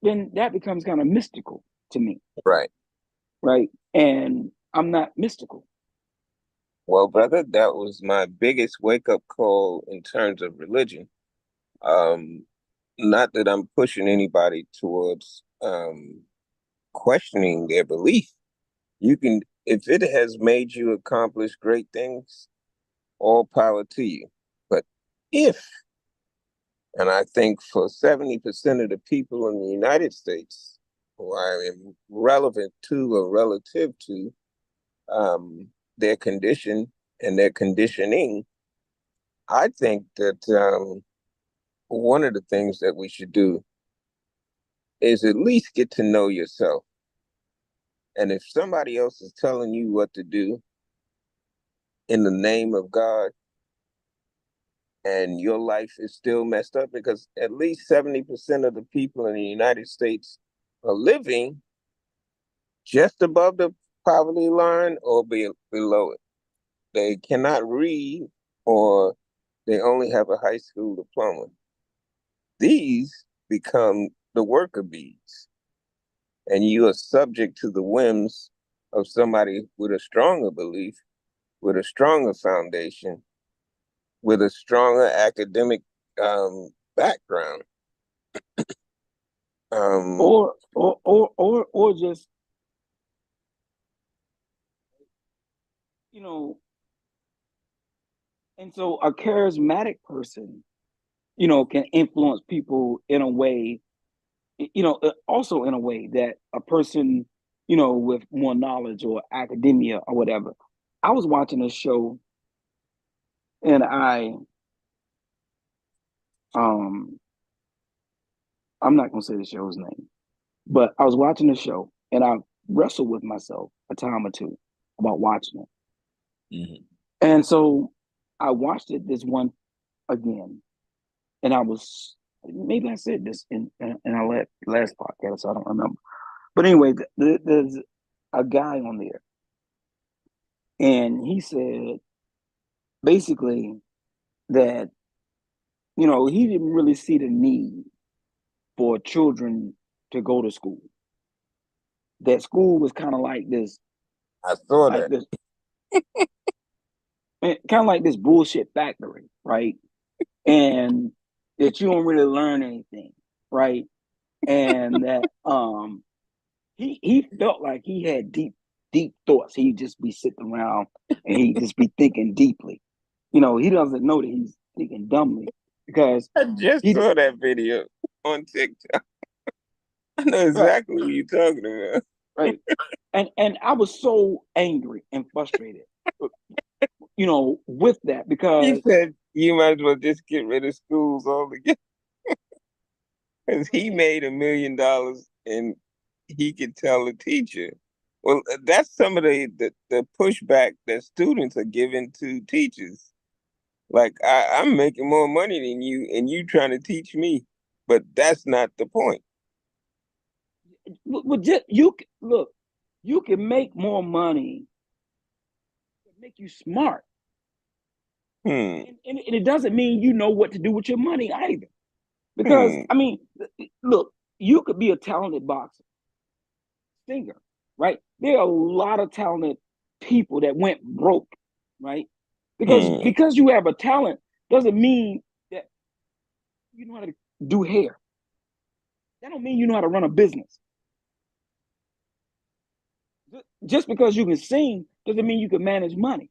then that becomes kind of mystical to me, Right. right? And I'm not mystical. Well, brother, that was my biggest wake up call in terms of religion. Um, Not that I'm pushing anybody towards questioning their belief. You can, if it has made you accomplish great things, all power to you. But if, and I think for 70% of the people in the United States who are relevant to or relative to their condition and their conditioning, I think that one of the things that we should do is at least get to know yourself. And if somebody else is telling you what to do in the name of God and your life is still messed up, because at least 70% of the people in the United States are living just above the poverty line or below it. They cannot read, or they only have a high school diploma. These become the worker bees, and you are subject to the whims of somebody with a stronger belief, with a stronger foundation, with a stronger academic background. Um, Or just, you know, and so a charismatic person, can influence people in a way, also in a way that a person, with more knowledge or academia or whatever. I was watching a show and I um I'm not gonna say the show's name, but I was watching the show and I wrestled with myself a time or two about watching it. Mm-hmm. And so I watched it this one again, and I was maybe I said this in our last podcast, so I don't remember. But anyway, there's a guy on there, and he said basically that he didn't really see the need for children to go to school. That school was kind of like this, I saw like that. this, kind of like this bullshit factory, right? And that you don't really learn anything, right? And that he felt like he had deep thoughts. He'd just be sitting around and he'd just be thinking deeply. He doesn't know that he's thinking dumbly because I just he saw that video on TikTok. I know right, exactly what you're talking about. right. And I was so angry and frustrated, with that He because said you might as well just get rid of schools altogether because he made $1 million and he could tell the teacher. Well, that's some of the pushback that students are giving to teachers. Like I'm making more money than you, and you trying to teach me, but that's not the point. look, you can make more money, make you smart. Hmm. And it doesn't mean you know what to do with your money either. Because, Hmm. I mean, look, you could be a talented boxer, singer, right? There are a lot of talented people that went broke, right? Because Hmm. because you have a talent doesn't mean that you know how to do hair. That don't mean you know how to run a business. Just because you can sing doesn't mean you can manage money,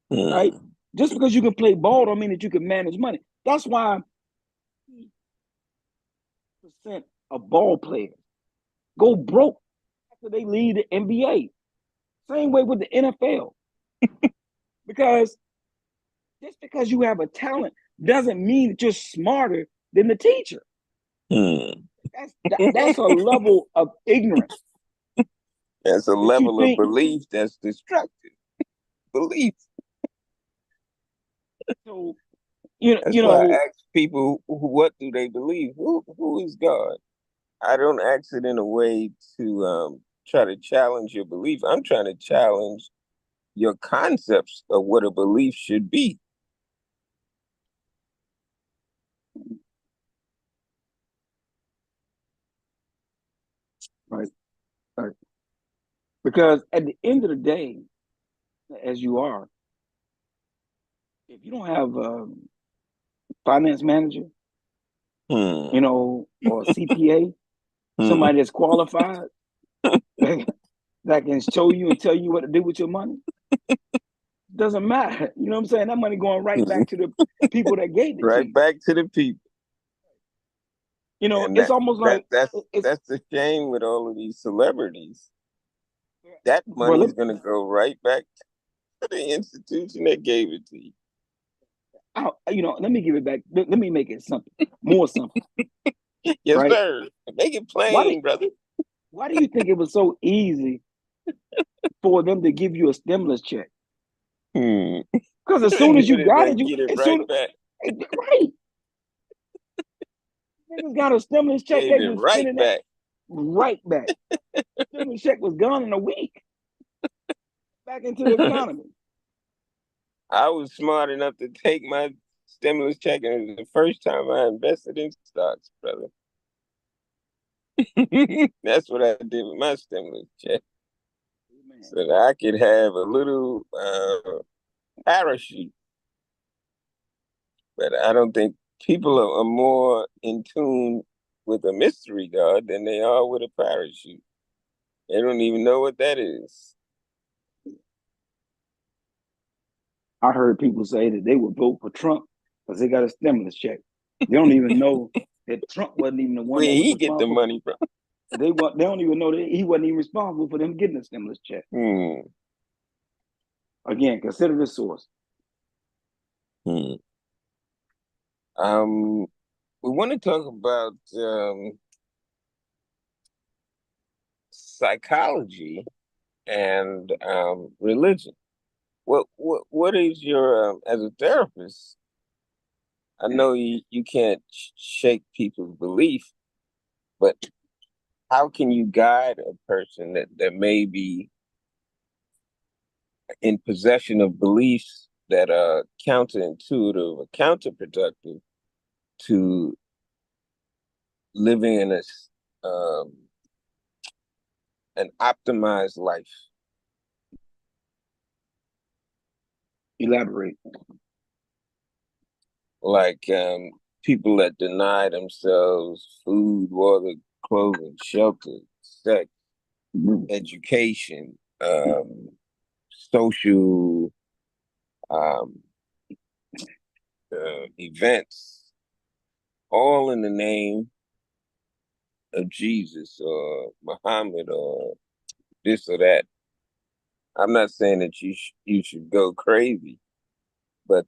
right? Hmm. Just because you can play ball don't mean that you can manage money. That's why percent of ball players go broke after they leave the NBA. Same way with the NFL. Because just because you have a talent doesn't mean that you're smarter than the teacher. Hmm. That's a level of ignorance That's a that you level of think. belief that's destructive. Belief. So That's why I ask people, what do they believe? Who is God? I don't ask it in a way to try to challenge your belief. I'm trying to challenge your concepts of what a belief should be. right, right. Because at the end of the day, as you are, if you don't have a finance manager, Hmm. or a CPA, Hmm. somebody that's qualified that can show you and tell you what to do with your money, doesn't matter. You know what I'm saying? That money going right Hmm. back to the people that gave it to Right you. back to the people. And It's almost like it's that's the shame with all of these celebrities. That bro. money is going to go right back to the institution that gave it to you. Let me give it back. Let me make it simple, more simple, Yes, right? sir. Make it Why do plain, brother. Why do you think it was so easy for them to give you a stimulus check? Hmm. Because as soon as you Give it got back, it, get it right back. right, niggas got a stimulus check, Gave they it been right spending that back. right back. Stimulus check was gone in a week, back into the economy. I was smart enough to take my stimulus check, and it was the first time I invested in stocks, brother. That's what I did with my stimulus check, so that I could have a little parachute. But I don't think people are more in tune with a mystery God than they are with a parachute. They don't even know what that is. I heard people say that they would vote for Trump because they got a stimulus check. They don't even know that Trump wasn't even the one Where that was he get the responsible. money from? They don't even know that he wasn't even responsible for them getting a stimulus check. Hmm. Again, consider the source. Hmm. Um, we want to talk about psychology and religion. What is your as a therapist? I know you can't shake people's belief, but how can you guide a person that may be in possession of beliefs that are counterintuitive or counterproductive to living in um, an optimized life? Elaborate. Like people that deny themselves food, water, clothing, shelter, sex, education, social events, all in the name of Jesus or Muhammad or this or that. I'm not saying that you should go crazy, but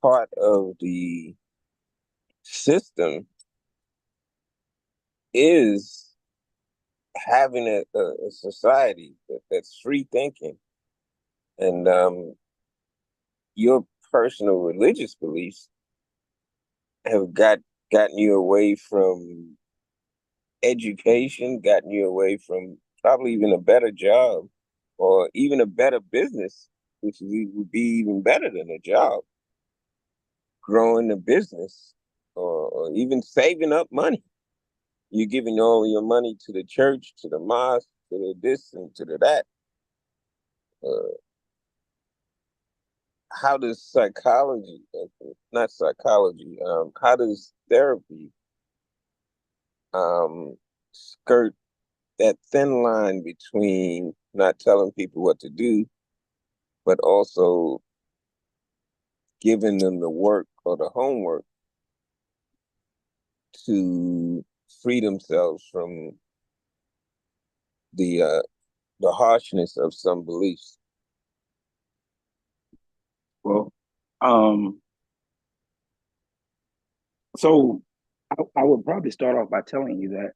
part of the system is having a society that's free thinking, and your personal religious beliefs have gotten you away from education, gotten you away from probably even a better job or even a better business, which would be even better than a job, growing the business or even saving up money. You're giving all your money to the church, to the mosque, to the this and to the that. Uh, how does psychology, not psychology, how does therapy skirt that thin line between not telling people what to do, but also giving them the work or the homework to free themselves from the uh, the harshness of some beliefs? Well, um, so I would probably start off by telling you that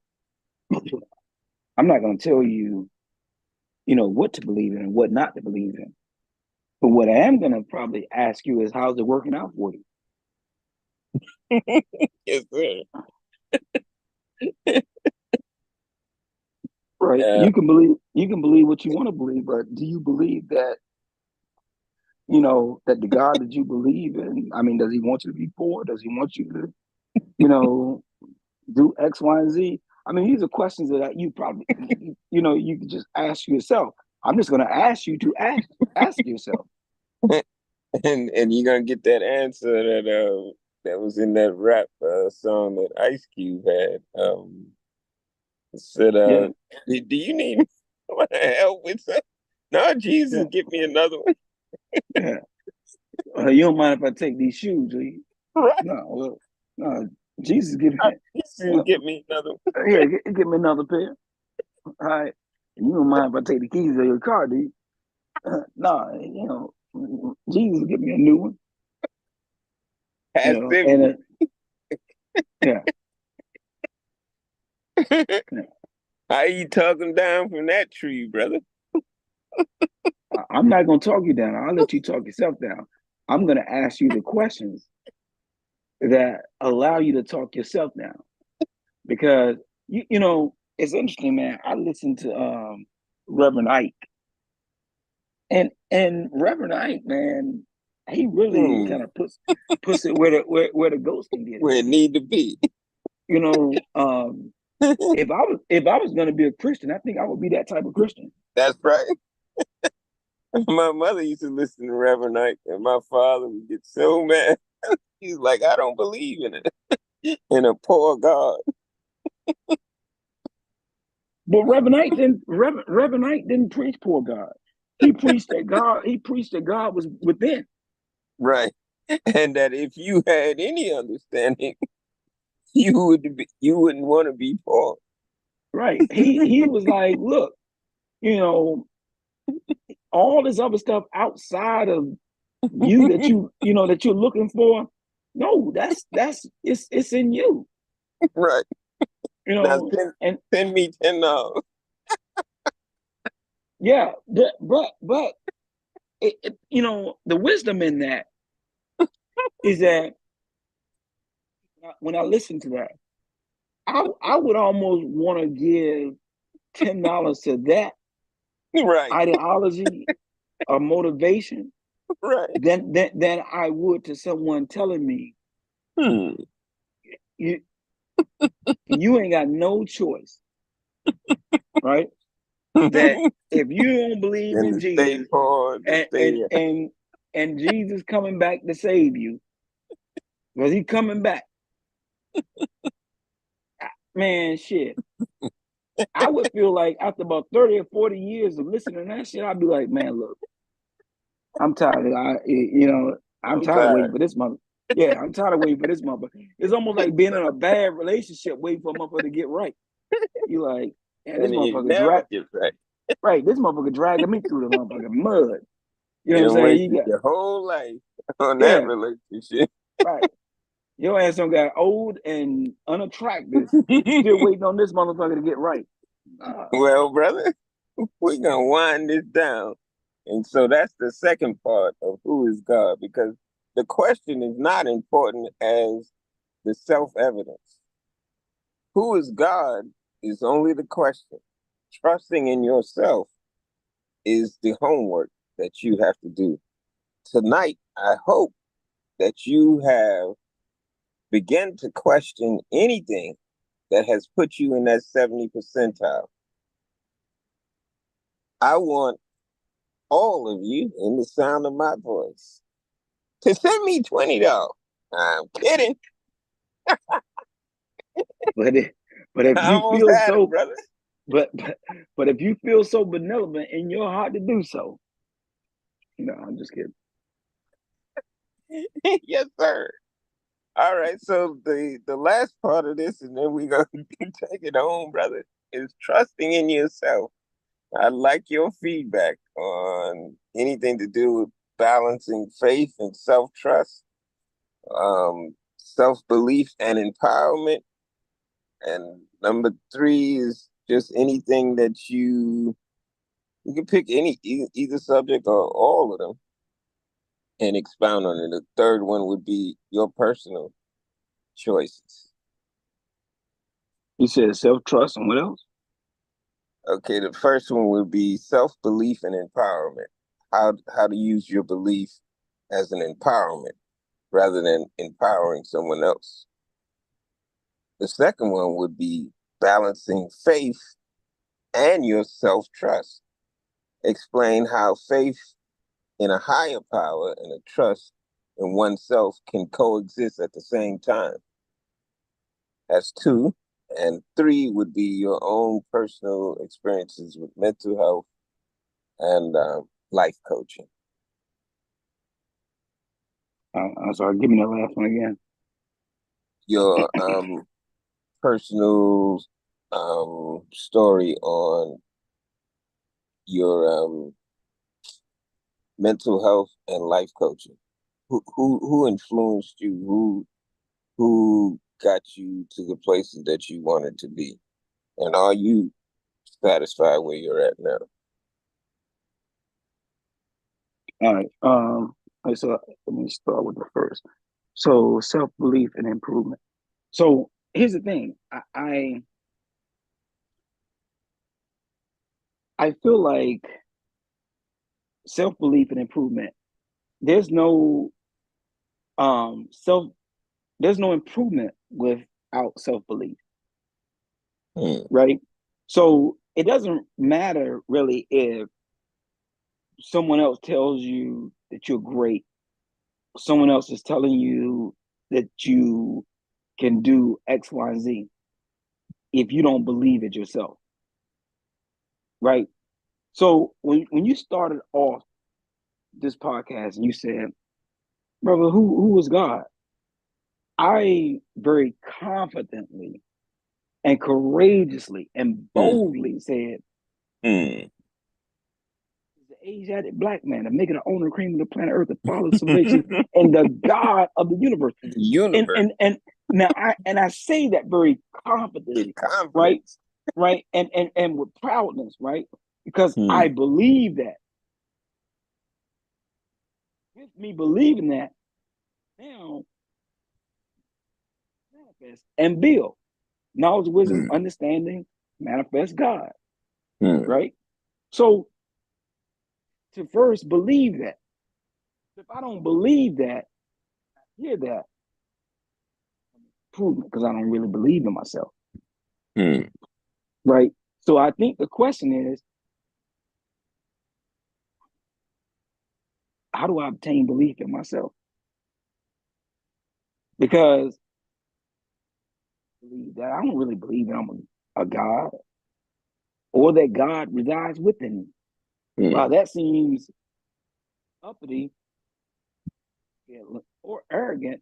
I'm not going to tell you, what to believe in and what not to believe in. But what I am going to probably ask you is, how's it working out for you? Yes, sir. Right? You can believe what you want to believe, but do you believe that, that the God that you believe in, I mean, does he want you to be poor? Does he want you to, do X, Y, and Z? I mean, these are questions that you probably, you could just ask yourself. I'm just going to ask you to ask yourself. And you're gonna get that answer that was in that rap song that Ice Cube had. It said, Yeah, do you need help with something? No, Jesus, yeah, give me another one. yeah. You don't mind if I take these shoes, do you? Right. No, well, no. Jesus, give me, Jesus, well, give me another one. here, give me another pair. All right. You don't mind if I take the keys of your car, do you? No, Jesus, give me a new one. And Passivity. yeah, yeah. How you talk him down from that tree, brother? I'm not gonna talk you down. I'll let you talk yourself down. I'm gonna ask you the questions that allow you to talk yourself down. Because it's interesting, man. I listened to Reverend Ike, and Reverend Ike, man, he really Hmm. kind of puts it where the ghost can get it. Where it need to be. You know, if I was gonna be a Christian, I think I would be that type of Christian. That's right. My mother used to listen to Reverend Knight, and my father would get so mad. He's like, I don't believe in it. In a poor God. But Reverend Knight didn't preach poor God. He preached that God was within. Right. And that if you had any understanding, you wouldn't want to be poor. Right. He was like, look, you know, all this other stuff outside of you that you're looking for. No, it's in you. Right. You Now know, and send me $10. yeah, but the wisdom in that is that when I listen to that, I would almost want to give $10 to that Right, ideology or motivation right. than I would to someone telling me Hmm. you you ain't got no choice, right? That And if you don't believe in to stay Jesus poor, to and and stay. and and Jesus coming back to save you, because he coming back, man, shit. I would feel like after about 30 or 40 years of listening to that shit, I'd be like, man, look, I'm tired of I'm I'm tired of waiting tired. for this mother. Yeah, I'm tired of waiting for this mother. It's almost like being in a bad relationship waiting for a motherfucker to get right. You like, man, this And you motherfucker never drag get right. right, this motherfucker dragging me through the motherfucking mud. You know You what I'm done saying? You wasted got your whole life on that yeah, relationship. right. Your ass done got old and unattractive. You still waiting on this motherfucker to get right. Well, brother, we're gonna wind this down. And so that's the second part of who is God, because the question is not important as the self-evidence. Who is God is only the question. Trusting in yourself is the homework that you have to do. Tonight, I hope that you have begun to question anything that has put you in that 70 percentile. I want all of you in the sound of my voice to send me $20. I'm kidding. But if I you almost feel had it, so brother. but but if you feel so benevolent in your heart to do so, no, I'm just kidding. Yes, sir. All right. So the last part of this, and then we gonna take it home, brother, is trusting in yourself. I like your feedback on anything to do with balancing faith and self-trust, self-belief and empowerment. And number three is just anything that you can pick either subject or all of them and expound on it. The third one would be your personal choices. You said self-trust and what else? Okay, the first one would be self-belief and empowerment. How to use your belief as an empowerment rather than empowering someone else. The second one would be balancing faith and your self-trust. Explain how faith in a higher power and a trust in oneself can coexist at the same time. That's two. And three would be your own personal experiences with mental health and life coaching. I'm sorry, give me that last one again. Your personal story on your mental health and life coaching. Who influenced you? Who got you to the places that you wanted to be? And are you satisfied where you're at now? All right. So let me start with the first. So self-belief and improvement. So here's the thing. I feel like self-belief and improvement, there's no self there's no improvement without self-belief, Hmm. right? So it doesn't matter really if someone else tells you that you're great, someone else is telling you that you can do X, Y, and Z if you don't believe it yourself, right? So when you started off this podcast and you said, brother, who was God? I very confidently and courageously and Hmm. boldly said, Hmm. the Asiatic black man, the making the owner cream of the planet Earth, the father of salvation, and the God of the universe. The And universe and and now I say that very with confidently, right? confidence. Right? And with proudness, right? because Hmm. I believe that. With me believing that, now manifest and build. Knowledge, wisdom, Hmm. understanding, manifest God, Hmm. right? So to first believe that. If I don't believe that, hear that, prove it, because I don't really believe in myself, Hmm. right? So I think the question is, how do I obtain belief in myself? Because believe that I don't really believe that I'm a God or that God resides within me. Hmm. Wow, that seems uppity or arrogant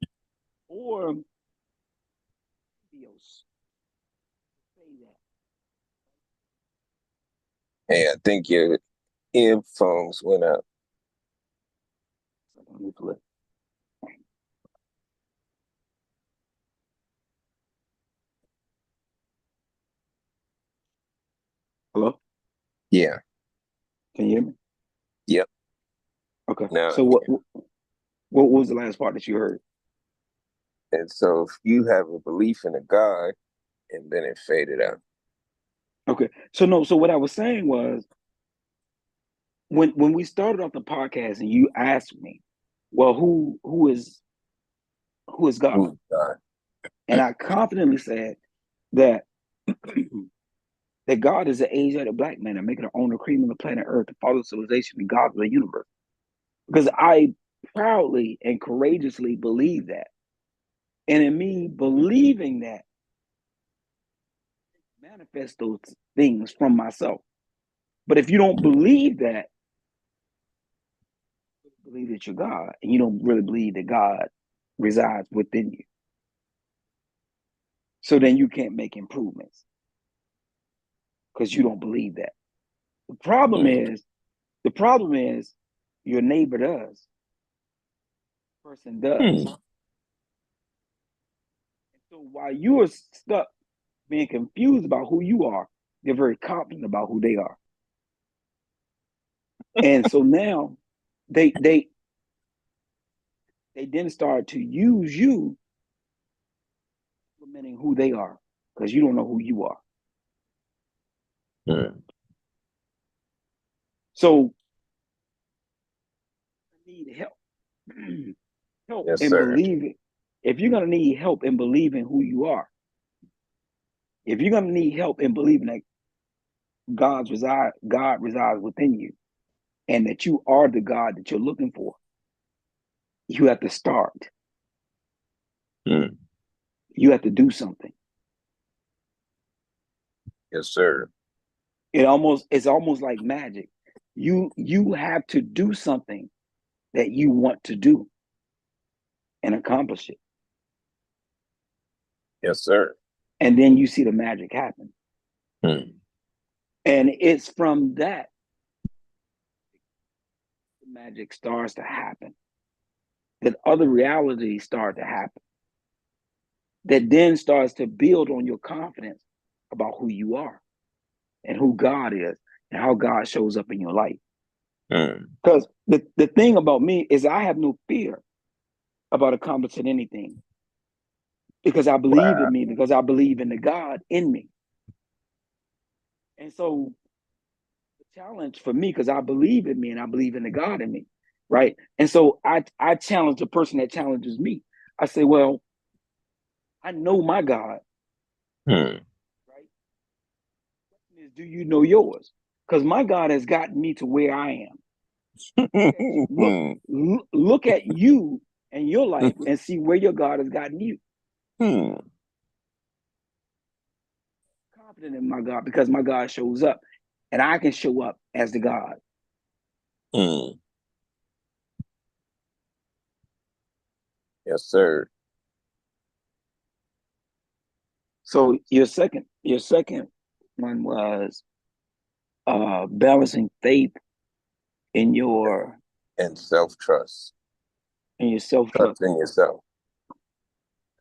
or grandiose to say that. Hey, I think your earphones went out. So let me flip. Hello? Yeah. Can you hear me? Yep. Okay. Now I So what can. what was the last part that you heard? And so if you have a belief in a God, and then it faded out. Okay. So no, so what I was saying was when we started off the podcast and you asked me, well, who is God? Who's God? And I confidently said that that God is the Asiatic black man and making the owner cream of the planet Earth, the father of civilization, and God of the universe. Because I proudly and courageously believe that. And in me believing that, manifest those things from myself. But if you don't believe that, believe that you're God, and you don't really believe that God resides within you. So then you can't make improvements because you don't believe that. The problem Hmm. is, the problem is your neighbor does, person does. Hmm. So while you are stuck being confused about who you are, they're very confident about who they are. And so now they they they then start to use you implementing who they are because you don't know who you are. Hmm. So you need help. Help Yes, in sir. believing. If you're gonna need help in believing who you are, if you're gonna need help in believing that God resides within you, and that you are the God that you're looking for, you have to start. Hmm. You have to do something. Yes, sir. It's almost like magic. You have to do something that you want to do and accomplish it. Yes, sir. And then you see the magic happen. Hmm. And it's from that the magic starts to happen. That other realities start to happen. That then starts to build on your confidence about who you are and who God is and how God shows up in your life. Hmm. Because the thing about me is I have no fear about accomplishing anything because I believe Wow. in me, because I believe in the God in me. And so the challenge for me, because I believe in me and I believe in the God in me, right? And so I challenge the person that challenges me. I say, well, I know my God, Hmm. right? Is, do you know yours? Because my God has gotten me to where I am. Look at you and your life and see where your God has gotten you. Hmm. Confident in my God because my God shows up, and I can show up as the God. Hmm. Yes, sir. So your second one was balancing faith in your And self-trust. self trust. Trust in yourself.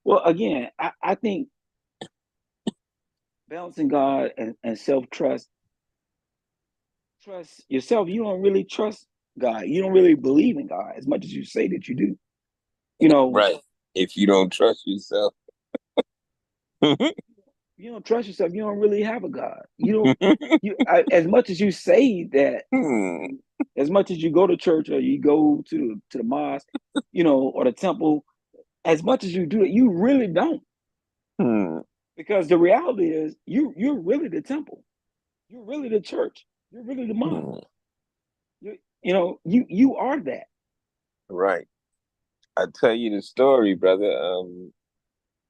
Well, again, I think balancing God and self trust trust yourself, you don't really trust God. You don't really believe in God as much as you say that you do. You know, Right. If you don't trust yourself. you don't trust yourself. You don't really have a God. As much as you say that, Hmm. as much as you go to church or you go to the mosque, or the temple, as much as you do it, you really don't. Hmm. Because the reality is, you're really the temple. You're really the church. You're really the mosque. Hmm. You are that. Right. I tell you the story, brother.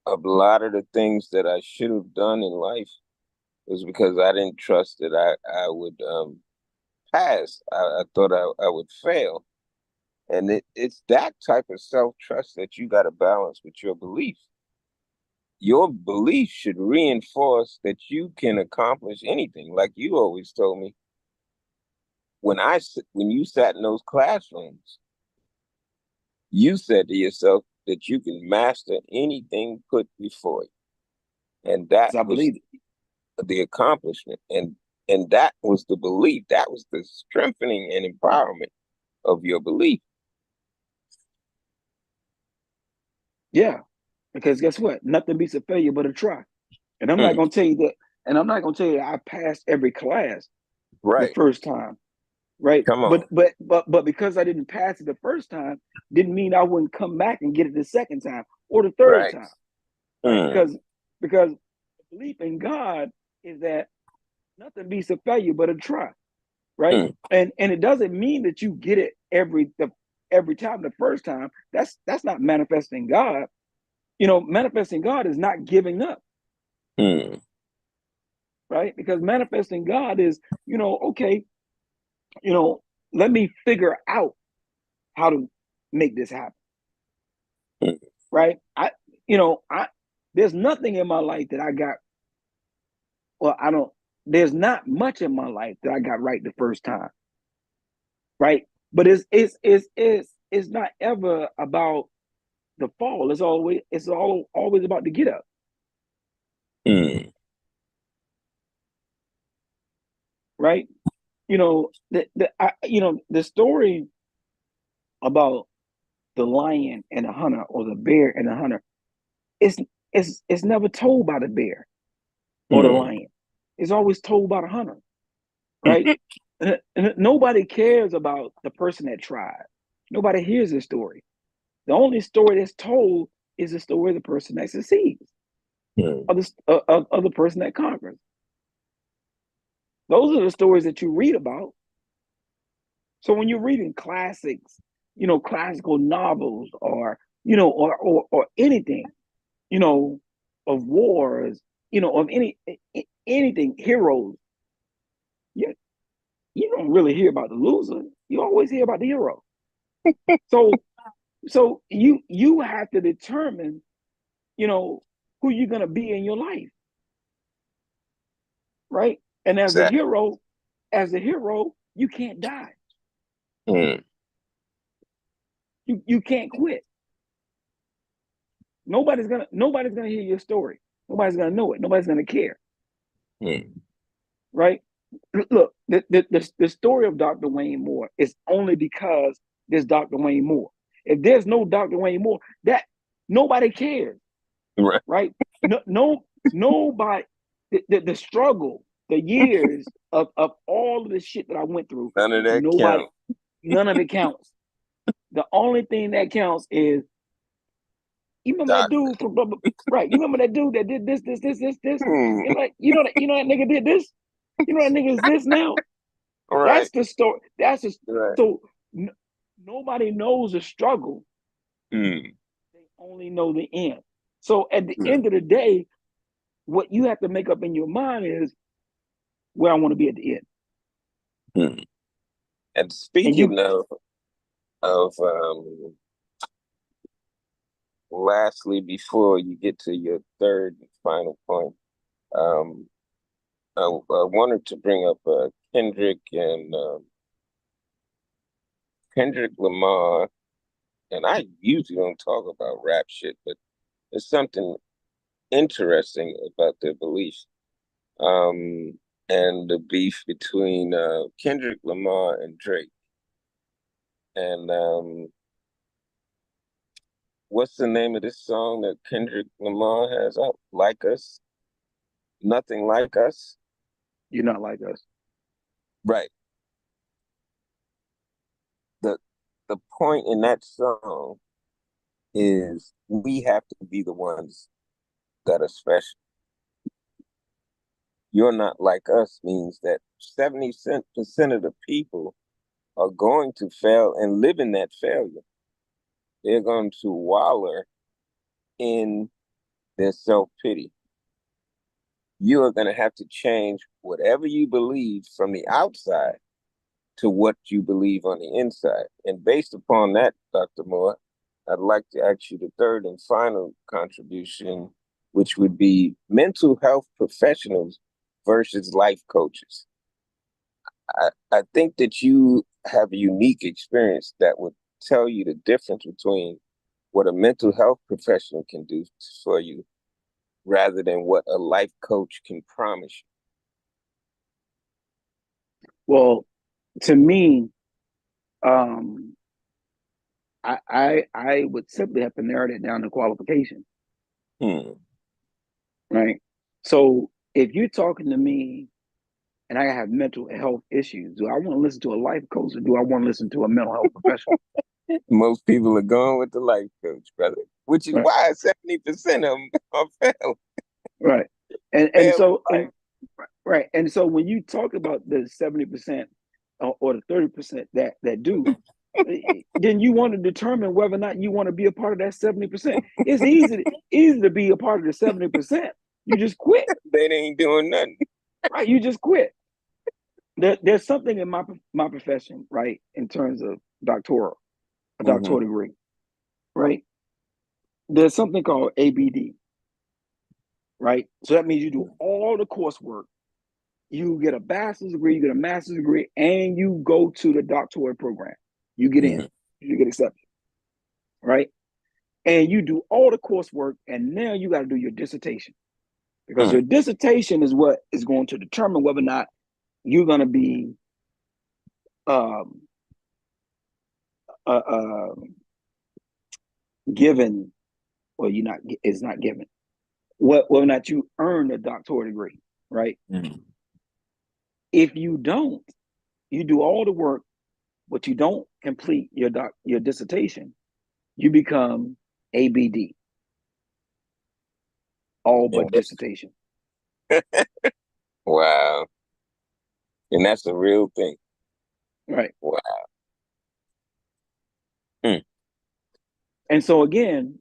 A lot of the things that I should have done in life was because I didn't trust that I would pass. I thought I would fail. And it's that type of self-trust that you got to balance with your belief. Your belief should reinforce that you can accomplish anything. Like you always told me, when you sat in those classrooms, you said to yourself that you can master anything put before you. And that Because I was believe it. the accomplishment. And that was the belief. That was the strengthening and empowerment of your belief. Yeah. Because guess what? Nothing beats a failure but a try. And I'm not Mm, gonna tell you that, and I'm not gonna tell you that I passed every class the right. first time, right? Come on. But because I didn't pass it the first time, didn't mean I wouldn't come back and get it the second time or the third Right. time, right? Mm, Because belief in God is that nothing beats a failure but a try, right? mm, And it doesn't mean that you get it every time the first time. That's not manifesting God. Manifesting God is not giving up, mm, right? Because manifesting God is, okay, you know, let me figure out how to make this happen, mm, right? I there's nothing in my life that I got. Well, I don't. There's not much in my life that I got right the first time, right? But it's not ever about the fall. It's always about the get up, mm, right? The story about the lion and the hunter or the bear and the hunter, it's it's never told by the bear or the mm. lion. It's always told by the hunter, right? And nobody cares about the person that tried. Nobody hears this story. The only story that's told is the story of the person that succeeds, Mm, of the person that conquers. Those are the stories that you read about. So when you're reading classics, classical novels, or anything, you know, of wars, of anything, heroes, you you don't really hear about the loser. You always hear about the hero. So you have to determine, you know, who you're gonna be in your life, right? And exactly. as a hero, you can't die. Mm, You can't quit. Nobody's gonna hear your story. Nobody's gonna know it. Nobody's gonna care, mm. right? Look, the story of Dr. Wayne Moore is only because there's Dr. Wayne Moore. If there's no Dr. Wayne Moore, that nobody cares, Right. right? No, nobody. The struggle, the years of all of the shit that I went through, None of that nobody, count. none of it counts. The only thing that counts is, you remember that Doctor. dude from, right? You remember that dude that did this? Mm, You know that nigga did this. You know that nigga is this now. right. That's the story. Right. So n- nobody knows the struggle. Mm, They only know the end. So at the mm, end of the day, what you have to make up in your mind is where I want to be at the end. mm. And And you, speaking of lastly, before you get to your third and final point, um, I wanted to bring up Kendrick Lamar, and I usually don't talk about rap shit, but there's something interesting about their beliefs. Um, and the beef between Kendrick Lamar and Drake. And what's the name of this song that Kendrick Lamar has out? Like Us? Nothing Like Us? You're not like us. Right. The the point in that song is we have to be the ones that are special. You're not like us means that 70% of the people are going to fail and live in that failure. They're going to wallow in their self-pity. You are going to have to change whatever you believe from the outside to what you believe on the inside. And based upon that, Dr. Moore, I'd like to ask you the third and final contribution, which would be mental health professionals versus life coaches. I think that you have a unique experience that would tell you the difference between what a mental health professional can do for you rather than what a life coach can promise Well, to me, um, I would simply have to narrow it down to qualification, you. right? So if you're talking to me and I have mental health issues, do I want to listen to a life coach or do I want to listen to a mental health professional? Most people are going with the life coach, brother, which is Right, why 70% of them are failed. right. And Failed so life. and right. And so when you talk about the 70% or the 30% that do, then you want to determine whether or not you want to be a part of that 70%. It's easy to be a part of the 70%. You just quit, They ain't doing nothing. right? You just quit. There's something in my profession, right, in terms of a doctoral Mm-hmm. degree, right? There's something called ABD, right? So that means you do all the coursework. You get a bachelor's degree, you get a master's degree, and you go to the doctoral program. You get in, Mm-hmm. you get accepted, right? And you do all the coursework, and now you got to do your dissertation because your dissertation is what is going to determine whether or not you're going to be um, uh, uh, given, or you're not. It's not given. Whether or not you earn a doctoral degree, right? Mm-hmm. If you don't, you do all the work, but you don't complete your dissertation, you become ABD, all but dissertation. Wow. And that's a real thing. Right. Wow. Mm. And so again,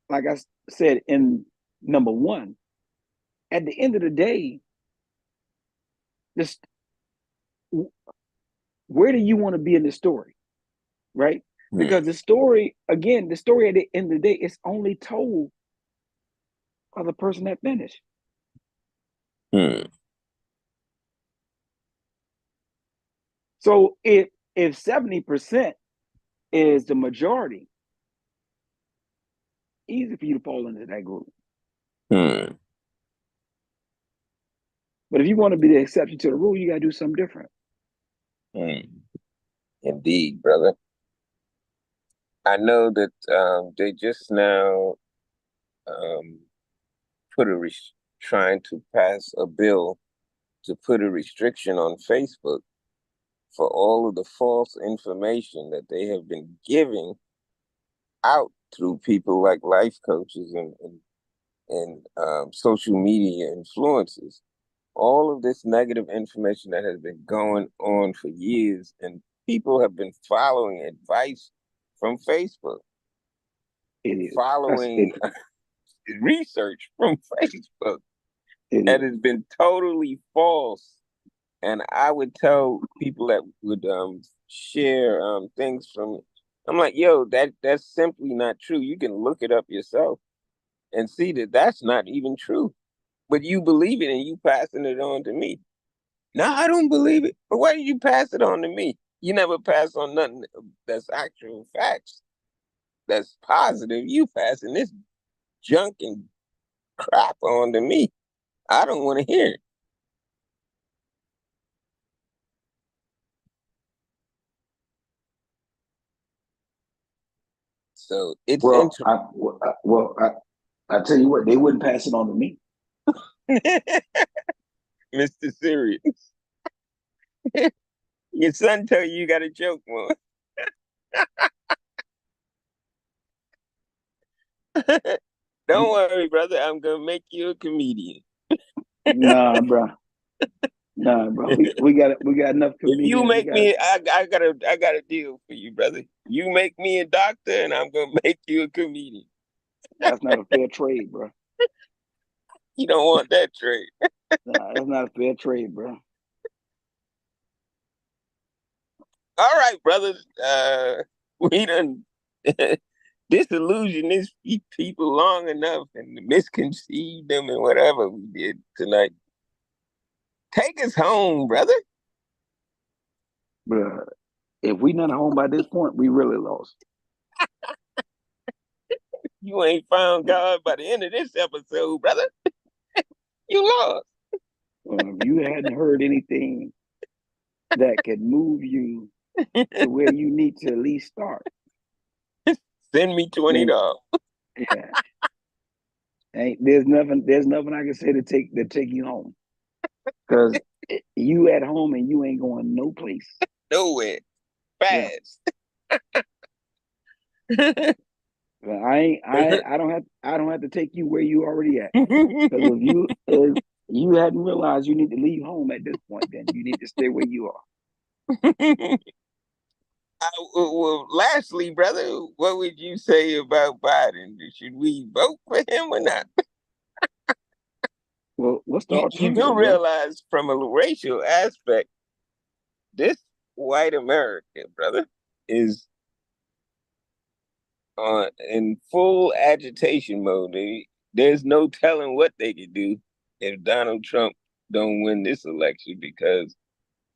like I said in number one, at the end of the day, this where do you want to be in the story, right? Because the story, again, the story at the end of the day is only told by the person that finished. Mm. So if 70% is the majority, easy for you to fall into that group. Mm. But if you want to be the exception to the rule, you got to do something different. Mm. Indeed, brother. I know that they just now um, put trying to pass a bill to put a restriction on Facebook for all of the false information that they have been giving out through people like life coaches and social media influencers. All of this negative information that has been going on for years, and people have been following advice from Facebook, It is. following research from Facebook, It and is. it's been totally false. And I would tell people that would share things from it. I'm like, yo, that's simply not true. You can look it up yourself and see that that's not even true. But you believe it and you passing it on to me. No, I don't believe it. But why did you pass it on to me? You never pass on nothing that's actual facts. That's positive. You passing this junk and crap on to me. I don't want to hear it. So it's Well, interesting. I tell you what, they wouldn't pass it on to me. Mr. Serious. Your son tell you got a joke more. Don't worry, brother. I'm gonna make you a comedian. Nah, bro. Nah, bro. We got enough If you comedians. We make got me, I got a deal for you, brother. You make me a doctor, and I'm gonna make you a comedian. That's not a fair trade, bro. You don't want that trade. Nah, that's not a fair trade, bro. All right, brothers. We done disillusioned these people long enough and misconceived them and whatever we did tonight. Take us home, brother. Bro, if we not home by this point, we really lost. You ain't found God by the end of this episode, brother. You lost. If you hadn't heard anything that could move you to where you need to at least start, Send me then $20. yeah, there's nothing I can say to take you home because you at home and you ain't going no place. Nowhere. Yeah, Fast. but I don't have to take you where you already at because if you hadn't realized you need to leave home at this point, then you need to stay where you are. Well, lastly, brother, what would you say about Biden? Should we vote for him or not? Well, what's the You do alternative, bro? realize from a racial aspect, this white America, brother, is in full agitation mode. There's no telling what they could do if Donald Trump don't win this election because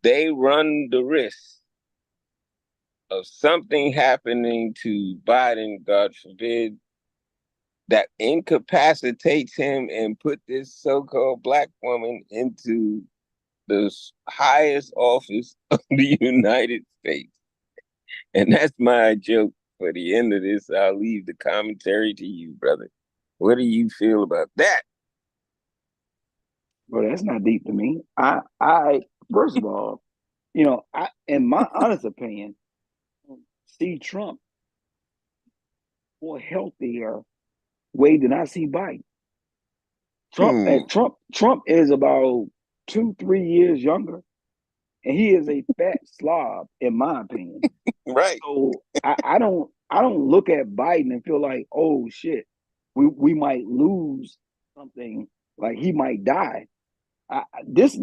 they run the risk of something happening to Biden, God forbid, that incapacitates him and put this so-called black woman into the highest office of the United States. And that's my joke for the end of this. I'll leave the commentary to you, brother. What do you feel about that? Well, that's not deep to me. I first of all, in my honest opinion, see Trump more healthier way than I see Biden. Trump Hmm. and Trump is about 2, 3 years younger, and he is a fat slob, in my opinion. Right. So I don't look at Biden and feel like, oh shit, we might lose something, like he might die. This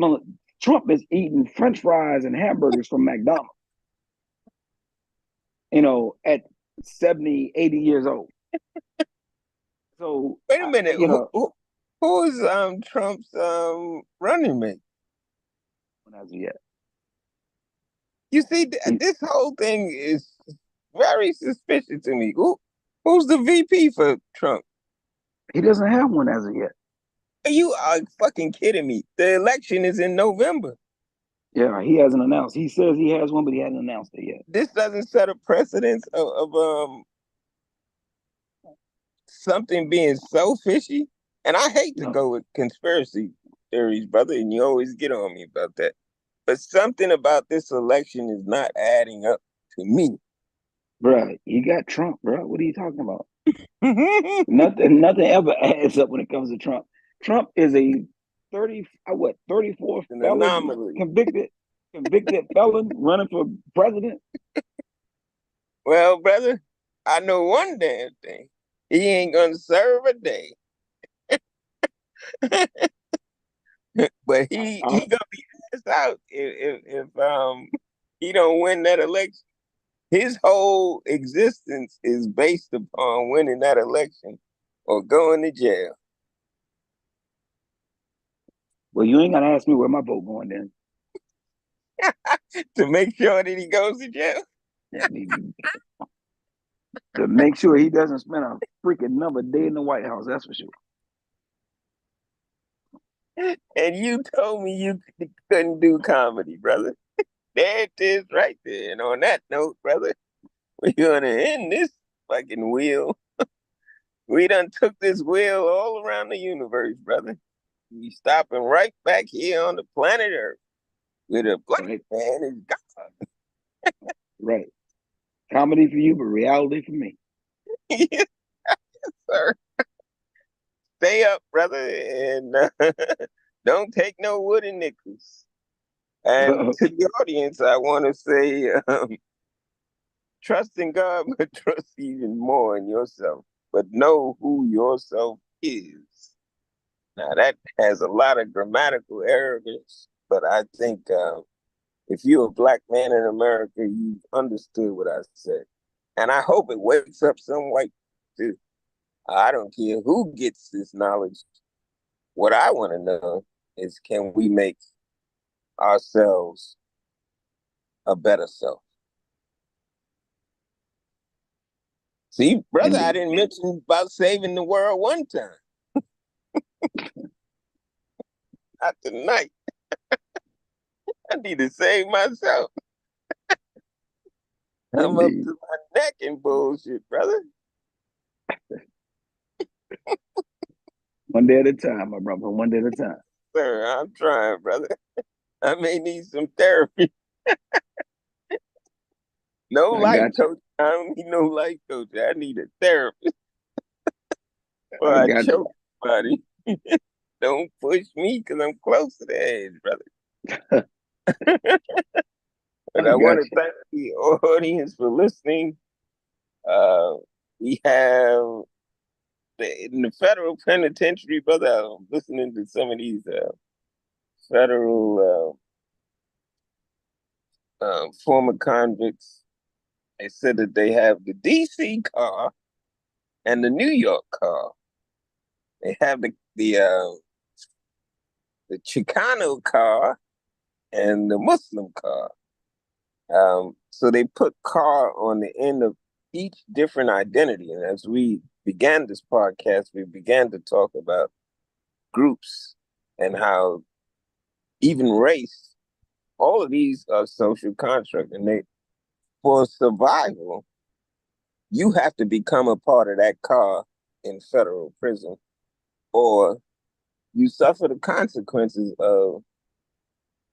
Trump is eating French fries and hamburgers from McDonald's, at 70, 80 years old. So, Wait a minute. you know, Who is Trump's running mate? as yet, You see, he, this whole thing is very suspicious to me. Who's the VP for Trump? he doesn't have one as of yet. You are fucking kidding me. The election is in November. Yeah, he hasn't announced. He says he has one, but he hasn't announced it yet. This doesn't set a precedence of something being so fishy. And I hate to No, go with conspiracy theories, brother, and you always get on me about that. But something about this election is not adding up to me. bro, you got Trump, bro. What are you talking about? Nothing ever adds up when it comes to Trump. Trump is a 34 An felon anomaly. convicted felon running for president. Well, brother, I know one damn thing. He ain't gonna serve a day. But he I, gonna be asked out if he don't win that election. His whole existence is based upon winning that election or going to jail. well, you ain't gotta ask me where my vote going then. To make sure that he goes to jail. To make sure he doesn't spend a freaking another day in the White House. That's for sure. And you told me you couldn't do comedy, brother. There it is right there. And on that note, brother, we're gonna end this. fucking wheel. We done took this wheel all around the universe, brother. We stopping right back here on the planet Earth with a black Right, man is God. right. Comedy for you, but reality for me. Yes, sir. Stay up, brother, and don't take no wooden nickels. And to the audience, I want to say, trust in God, but trust even more in yourself. But know who yourself is. Now, that has a lot of grammatical arrogance, but I think if you're a black man in America, you've understood what I said. And I hope it wakes up some white too. I don't care who gets this knowledge. What I want to know is, can we make ourselves a better self? See, brother, I Indeed. didn't mention about saving the world one time. Not tonight. I need to save myself. I'm up Indeed. to my neck in bullshit, brother. One day at a time, my brother. One day at a time. Sir, I'm trying, brother. I may need some therapy. No I life got coach. I don't need no life coach. I need a therapist you. before I I got choke somebody. Don't push me because I'm close to the edge, you. brother. But I I want got to thank the audience for listening. Uh, we have in the federal penitentiary, brother. I'm listening to some of these federal former convicts. They said that they have the DC car and the New York car. They have the Chicano car and the Muslim car. So they put car on the end of each different identity. And as we began this podcast, we began to talk about groups and how even race, all of these are social constructs. And they, for survival, you have to become a part of that car in federal prison, or you suffer the consequences of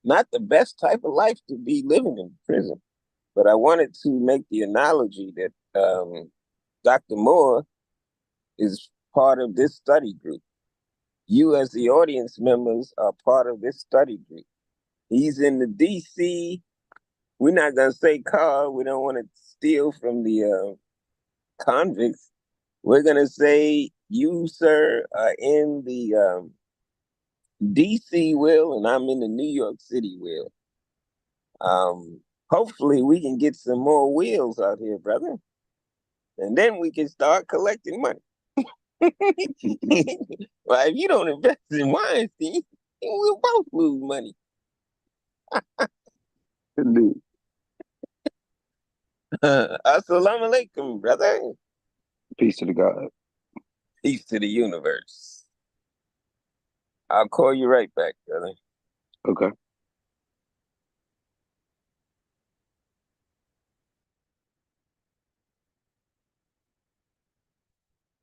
not the best type of life to be living in prison. But I wanted to make the analogy that Dr. Moore is part of this study group. You, as the audience members, are part of this study group. He's in the DC. We're not going to say car. We don't want to steal from the convicts. We're going to say you, sir, are in the DC wheel, and I'm in the New York City wheel. Hopefully, we can get some more wheels out here, brother. And then we can start collecting money. Well, if you don't invest in Weinstein, we'll both lose money. Indeed. Assalamu alaikum, brother. Peace to the God. Peace to the universe. I'll call you right back, brother. Okay.